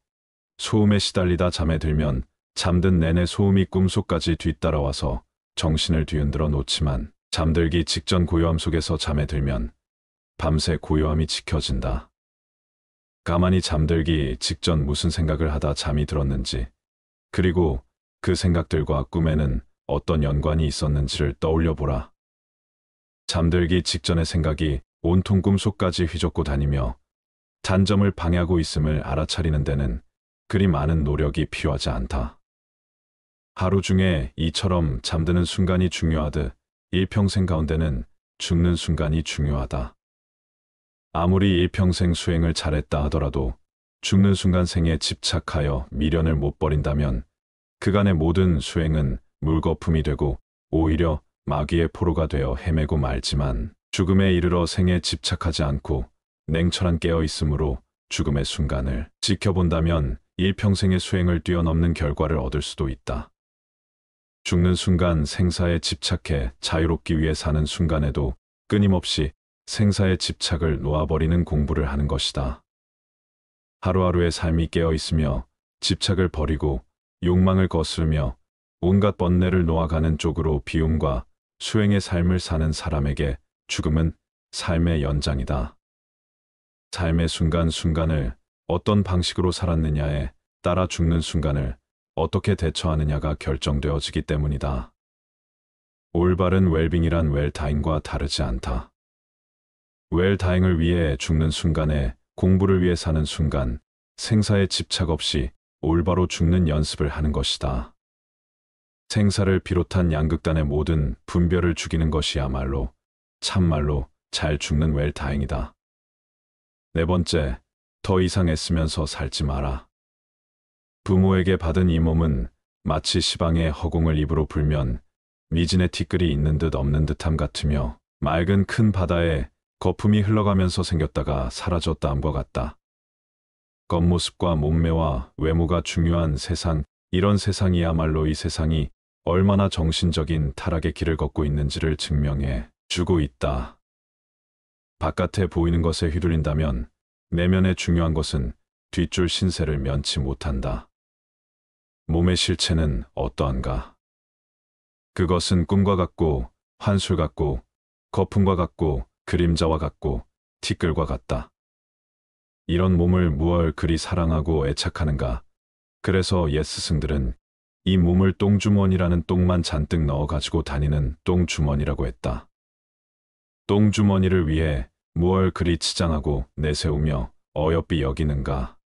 소음에 시달리다 잠에 들면 잠든 내내 소음이 꿈속까지 뒤따라와서 정신을 뒤흔들어 놓지만, 잠들기 직전 고요함 속에서 잠에 들면 밤새 고요함이 지켜진다. 가만히 잠들기 직전 무슨 생각을 하다 잠이 들었는지, 그리고 그 생각들과 꿈에는 어떤 연관이 있었는지를 떠올려 보라. 잠들기 직전의 생각이 온통 꿈속까지 휘젓고 다니며 단점을 방해하고 있음을 알아차리는 데는 그리 많은 노력이 필요하지 않다. 하루 중에 이처럼 잠드는 순간이 중요하듯 일평생 가운데는 죽는 순간이 중요하다. 아무리 일평생 수행을 잘했다 하더라도 죽는 순간 생에 집착하여 미련을 못 버린다면 그간의 모든 수행은 물거품이 되고 오히려 마귀의 포로가 되어 헤매고 말지만, 죽음에 이르러 생에 집착하지 않고 냉철한 깨어있음으로 죽음의 순간을 지켜본다면 일평생의 수행을 뛰어넘는 결과를 얻을 수도 있다. 죽는 순간 생사에 집착해 자유롭기 위해 사는 순간에도 끊임없이 생사의 집착을 놓아버리는 공부를 하는 것이다. 하루하루의 삶이 깨어있으며 집착을 버리고 욕망을 거스르며 온갖 번뇌를 놓아가는 쪽으로 비움과 수행의 삶을 사는 사람에게 죽음은 삶의 연장이다. 삶의 순간순간을 어떤 방식으로 살았느냐에 따라 죽는 순간을 어떻게 대처하느냐가 결정되어지기 때문이다. 올바른 웰빙이란 웰다잉과 다르지 않다. 웰다잉을 위해 죽는 순간에 공부를 위해 사는 순간, 생사에 집착 없이 올바로 죽는 연습을 하는 것이다. 생사를 비롯한 양극단의 모든 분별을 죽이는 것이야말로 참말로 잘 죽는 웰다잉이다. 네 번째, 더 이상 애쓰면서 살지 마라. 부모에게 받은 이 몸은 마치 시방에 허공을 입으로 불면 미진의 티끌이 있는 듯 없는 듯함 같으며 맑은 큰 바다에 거품이 흘러가면서 생겼다가 사라졌다함과 같다. 겉모습과 몸매와 외모가 중요한 세상, 이런 세상이야말로 이 세상이 얼마나 정신적인 타락의 길을 걷고 있는지를 증명해 주고 있다. 바깥에 보이는 것에 휘둘린다면 내면에 중요한 것은 뒷줄 신세를 면치 못한다. 몸의 실체는 어떠한가? 그것은 꿈과 같고 환술 같고 거품과 같고 그림자와 같고 티끌과 같다. 이런 몸을 무얼 그리 사랑하고 애착하는가? 그래서 옛 스승들은 이 몸을 똥주머니라는 똥만 잔뜩 넣어 가지고 다니는 똥주머니라고 했다. 똥주머니를 위해 무얼 그리 치장하고 내세우며 어여삐 여기는가?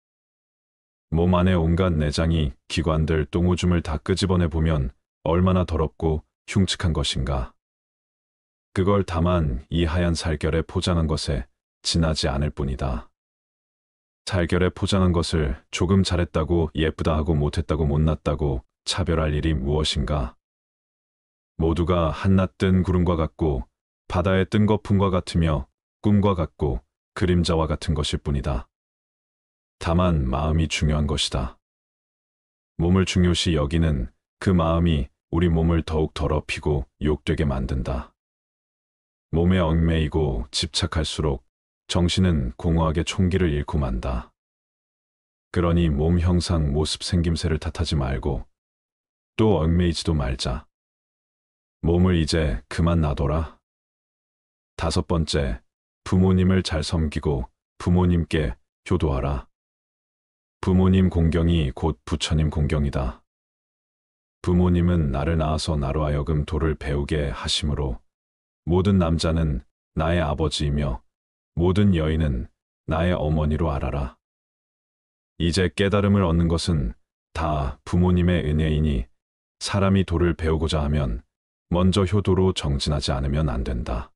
몸 안의 온갖 내장이 기관들 똥오줌을 다 끄집어내 보면 얼마나 더럽고 흉측한 것인가. 그걸 다만 이 하얀 살결에 포장한 것에 지나지 않을 뿐이다. 살결에 포장한 것을 조금 잘했다고 예쁘다 하고 못했다고 못났다고 차별할 일이 무엇인가? 모두가 한낮 뜬 구름과 같고 바다에 뜬 거품과 같으며 꿈과 같고 그림자와 같은 것일 뿐이다. 다만 마음이 중요한 것이다. 몸을 중요시 여기는 그 마음이 우리 몸을 더욱 더럽히고 욕되게 만든다. 몸에 얽매이고 집착할수록 정신은 공허하게 총기를 잃고 만다. 그러니 몸 형상 모습 생김새를 탓하지 말고 또 얽매이지도 말자. 몸을 이제 그만 놔둬라. 5번째, 부모님을 잘 섬기고 부모님께 효도하라. 부모님 공경이 곧 부처님 공경이다. 부모님은 나를 낳아서 나로 하여금 도를 배우게 하심으로 모든 남자는 나의 아버지이며 모든 여인은 나의 어머니로 알아라. 이제 깨달음을 얻는 것은 다 부모님의 은혜이니 사람이 도를 배우고자 하면 먼저 효도로 정진하지 않으면 안 된다.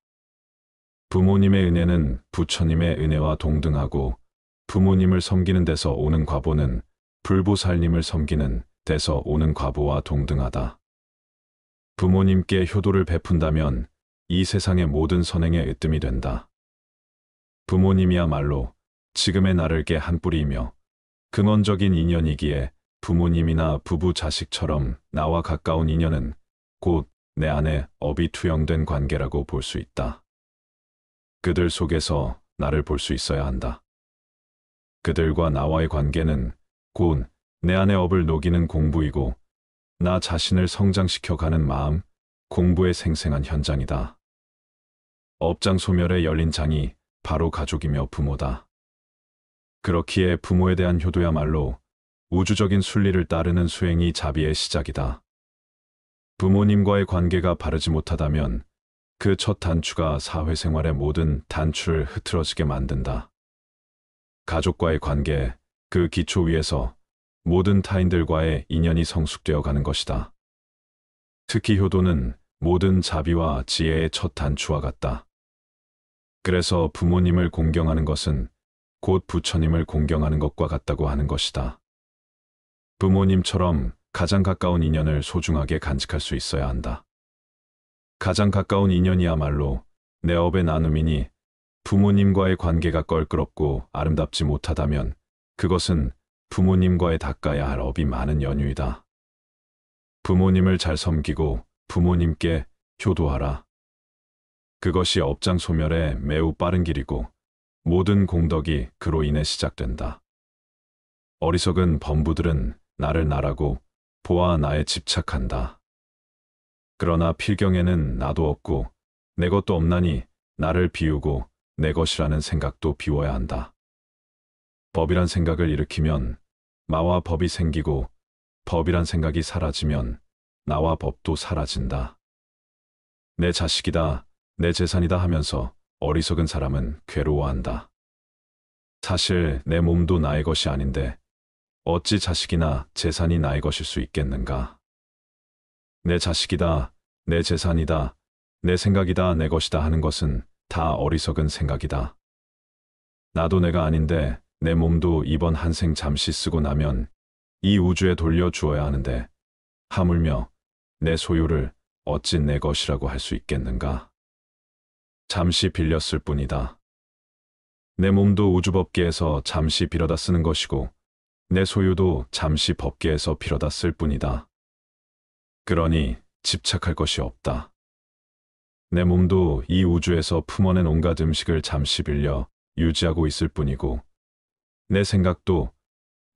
부모님의 은혜는 부처님의 은혜와 동등하고 부모님을 섬기는 데서 오는 과보는 불보살님을 섬기는 데서 오는 과보와 동등하다. 부모님께 효도를 베푼다면 이 세상의 모든 선행에 으뜸이 된다. 부모님이야말로 지금의 나를 개 한 뿌리이며 근원적인 인연이기에 부모님이나 부부 자식처럼 나와 가까운 인연은 곧 내 안에 업이 투영된 관계라고 볼 수 있다. 그들 속에서 나를 볼 수 있어야 한다. 그들과 나와의 관계는 곧 내 안의 업을 녹이는 공부이고 나 자신을 성장시켜가는 마음, 공부의 생생한 현장이다. 업장 소멸에 열린 장이 바로 가족이며 부모다. 그렇기에 부모에 대한 효도야말로 우주적인 순리를 따르는 수행이 자비의 시작이다. 부모님과의 관계가 바르지 못하다면 그 첫 단추가 사회생활의 모든 단추를 흐트러지게 만든다. 가족과의 관계, 그 기초 위에서 모든 타인들과의 인연이 성숙되어 가는 것이다. 특히 효도는 모든 자비와 지혜의 첫 단추와 같다. 그래서 부모님을 공경하는 것은 곧 부처님을 공경하는 것과 같다고 하는 것이다. 부모님처럼 가장 가까운 인연을 소중하게 간직할 수 있어야 한다. 가장 가까운 인연이야말로 내 업의 나눔이니 부모님과의 관계가 껄끄럽고 아름답지 못하다면 그것은 부모님과의 닦아야 할 업이 많은 연유이다. 부모님을 잘 섬기고 부모님께 효도하라. 그것이 업장 소멸에 매우 빠른 길이고 모든 공덕이 그로 인해 시작된다. 어리석은 범부들은 나를 나라고 보아 나에 집착한다. 그러나 필경에는 나도 없고 내 것도 없나니 나를 비우고 내 것이라는 생각도 비워야 한다. 법이란 생각을 일으키면 마와 법이 생기고 법이란 생각이 사라지면 나와 법도 사라진다. 내 자식이다, 내 재산이다 하면서 어리석은 사람은 괴로워한다. 사실 내 몸도 나의 것이 아닌데 어찌 자식이나 재산이 나의 것일 수 있겠는가? 내 자식이다, 내 재산이다, 내 생각이다, 내 것이다 하는 것은 다 어리석은 생각이다. 나도 내가 아닌데 내 몸도 이번 한 생 잠시 쓰고 나면 이 우주에 돌려주어야 하는데 하물며 내 소유를 어찌 내 것이라고 할 수 있겠는가? 잠시 빌렸을 뿐이다. 내 몸도 우주법계에서 잠시 빌어다 쓰는 것이고 내 소유도 잠시 법계에서 빌어다 쓸 뿐이다. 그러니 집착할 것이 없다. 내 몸도 이 우주에서 품어낸 온갖 음식을 잠시 빌려 유지하고 있을 뿐이고 내 생각도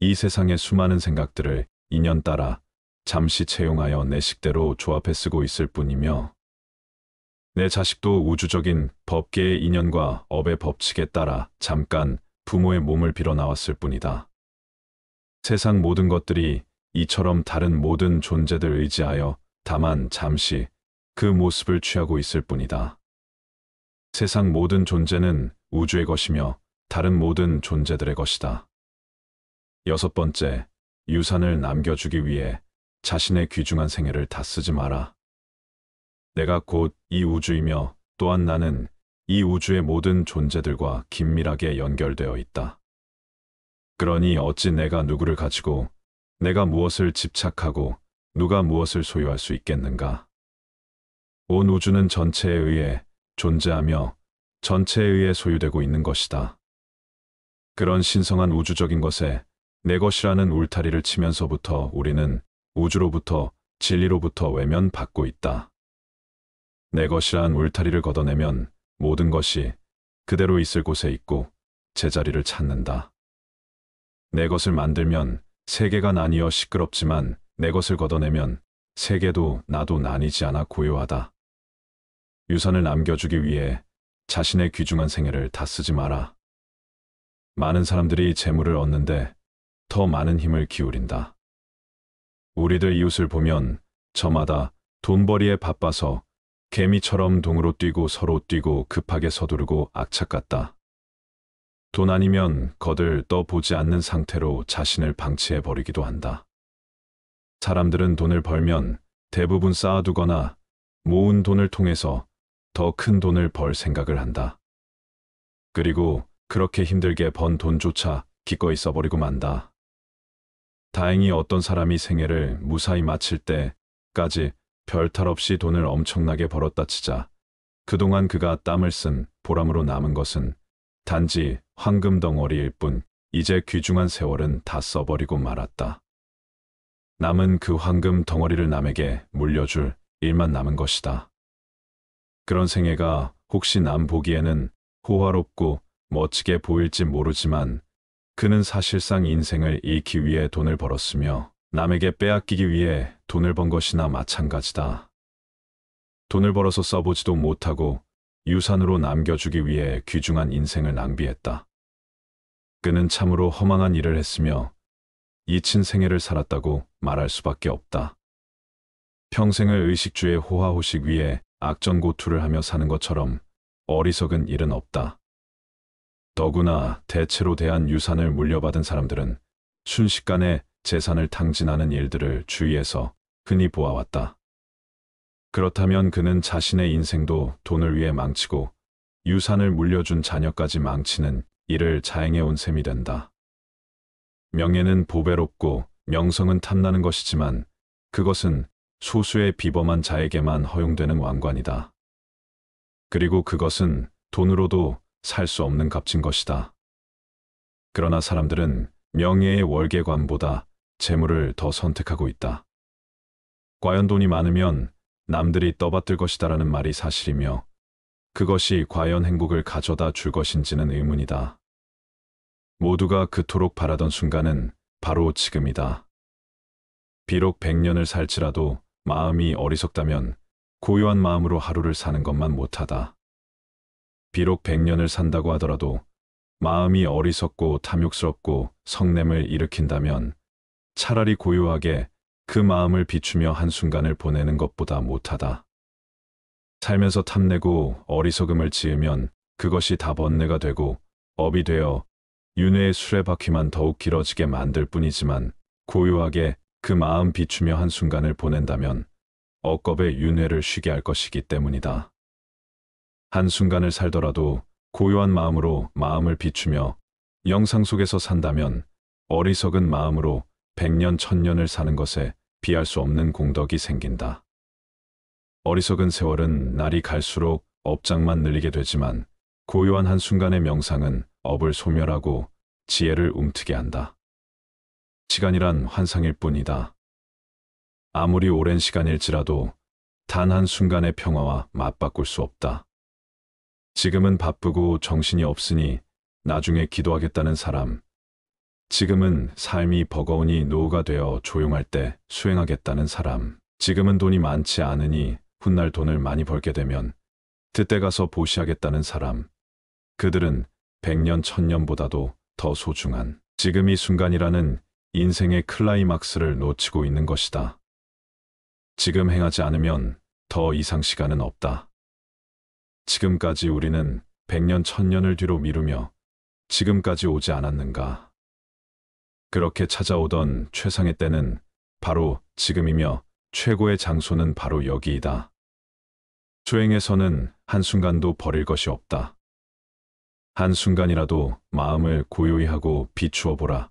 이 세상의 수많은 생각들을 인연 따라 잠시 채용하여 내 식대로 조합해 쓰고 있을 뿐이며 내 자식도 우주적인 법계의 인연과 업의 법칙에 따라 잠깐 부모의 몸을 빌어 나왔을 뿐이다. 세상 모든 것들이 이처럼 다른 모든 존재들 의지하여 다만 잠시 그 모습을 취하고 있을 뿐이다. 세상 모든 존재는 우주의 것이며 다른 모든 존재들의 것이다. 여섯 번째, 유산을 남겨주기 위해 자신의 귀중한 생애를 다 쓰지 마라. 내가 곧 이 우주이며 또한 나는 이 우주의 모든 존재들과 긴밀하게 연결되어 있다. 그러니 어찌 내가 누구를 가지고 내가 무엇을 집착하고 누가 무엇을 소유할 수 있겠는가? 온 우주는 전체에 의해 존재하며 전체에 의해 소유되고 있는 것이다. 그런 신성한 우주적인 것에 내 것이라는 울타리를 치면서부터 우리는 우주로부터 진리로부터 외면받고 있다. 내 것이란 울타리를 걷어내면 모든 것이 그대로 있을 곳에 있고 제자리를 찾는다. 내 것을 만들면 세계가 나뉘어 시끄럽지만 내 것을 걷어내면 세계도 나도 나뉘지 않아 고요하다. 유산을 남겨주기 위해 자신의 귀중한 생애를 다 쓰지 마라. 많은 사람들이 재물을 얻는데 더 많은 힘을 기울인다. 우리들 이웃을 보면 저마다 돈벌이에 바빠서 개미처럼 동으로 뛰고 서로 뛰고 급하게 서두르고 악착 같다. 돈 아니면 거들 떠보지 않는 상태로 자신을 방치해 버리기도 한다. 사람들은 돈을 벌면 대부분 쌓아두거나 모은 돈을 통해서 더 큰 돈을 벌 생각을 한다. 그리고 그렇게 힘들게 번 돈조차 기꺼이 써버리고 만다. 다행히 어떤 사람이 생애를 무사히 마칠 때까지 별탈 없이 돈을 엄청나게 벌었다 치자 그동안 그가 땀을 쓴 보람으로 남은 것은 단지 황금 덩어리일 뿐 이제 귀중한 세월은 다 써버리고 말았다. 남은 그 황금 덩어리를 남에게 물려줄 일만 남은 것이다. 그런 생애가 혹시 남 보기에는 호화롭고 멋지게 보일지 모르지만 그는 사실상 인생을 잃기 위해 돈을 벌었으며 남에게 빼앗기기 위해 돈을 번 것이나 마찬가지다. 돈을 벌어서 써보지도 못하고 유산으로 남겨주기 위해 귀중한 인생을 낭비했다. 그는 참으로 허망한 일을 했으며 잊힌 생애를 살았다고 말할 수밖에 없다. 평생을 의식주의 호화호식 위에 악전고투를 하며 사는 것처럼 어리석은 일은 없다. 더구나 대체로 대한 유산을 물려받은 사람들은 순식간에 재산을 탕진하는 일들을 주위에서 흔히 보아왔다. 그렇다면 그는 자신의 인생도 돈을 위해 망치고 유산을 물려준 자녀까지 망치는 일을 자행해온 셈이 된다. 명예는 보배롭고 명성은 탐나는 것이지만 그것은 소수의 비범한 자에게만 허용되는 왕관이다. 그리고 그것은 돈으로도 살 수 없는 값진 것이다. 그러나 사람들은 명예의 월계관보다 재물을 더 선택하고 있다. 과연 돈이 많으면 남들이 떠받들 것이다라는 말이 사실이며 그것이 과연 행복을 가져다 줄 것인지는 의문이다. 모두가 그토록 바라던 순간은 바로 지금이다. 비록 100년을 살지라도 마음이 어리석다면 고요한 마음으로 하루를 사는 것만 못하다. 비록 100년을 산다고 하더라도 마음이 어리석고 탐욕스럽고 성냄을 일으킨다면 차라리 고요하게 그 마음을 비추며 한순간을 보내는 것보다 못하다. 살면서 탐내고 어리석음을 지으면 그것이 다 번뇌가 되고 업이 되어 윤회의 수레바퀴만 더욱 길어지게 만들 뿐이지만 고요하게 그 마음 비추며 한순간을 보낸다면 억겁의 윤회를 쉬게 할 것이기 때문이다. 한순간을 살더라도 고요한 마음으로 마음을 비추며 영상 속에서 산다면 어리석은 마음으로 100년, 1000년을 사는 것에 비할 수 없는 공덕이 생긴다. 어리석은 세월은 날이 갈수록 업장만 늘리게 되지만 고요한 한순간의 명상은 업을 소멸하고 지혜를 움트게 한다. 시간이란 환상일 뿐이다. 아무리 오랜 시간일지라도 단 한순간의 평화와 맞바꿀 수 없다. 지금은 바쁘고 정신이 없으니 나중에 기도하겠다는 사람, 지금은 삶이 버거우니 노후가 되어 조용할 때 수행하겠다는 사람, 지금은 돈이 많지 않으니 훗날 돈을 많이 벌게 되면 그때 가서 보시하겠다는 사람, 그들은 100년, 1000년보다도 더 소중한 지금 이 순간이라는 인생의 클라이막스를 놓치고 있는 것이다. 지금 행하지 않으면 더 이상 시간은 없다. 지금까지 우리는 100년, 1000년을 뒤로 미루며 지금까지 오지 않았는가. 그렇게 찾아오던 최상의 때는 바로 지금이며 최고의 장소는 바로 여기이다. 수행에서는 한순간도 버릴 것이 없다. 한순간이라도 마음을 고요히 하고 비추어 보라.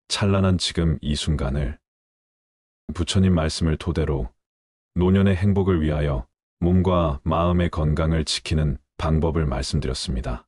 찬란한 지금 이 순간을. 부처님 말씀을 토대로 노년의 행복을 위하여 몸과 마음의 건강을 지키는 방법을 말씀드렸습니다.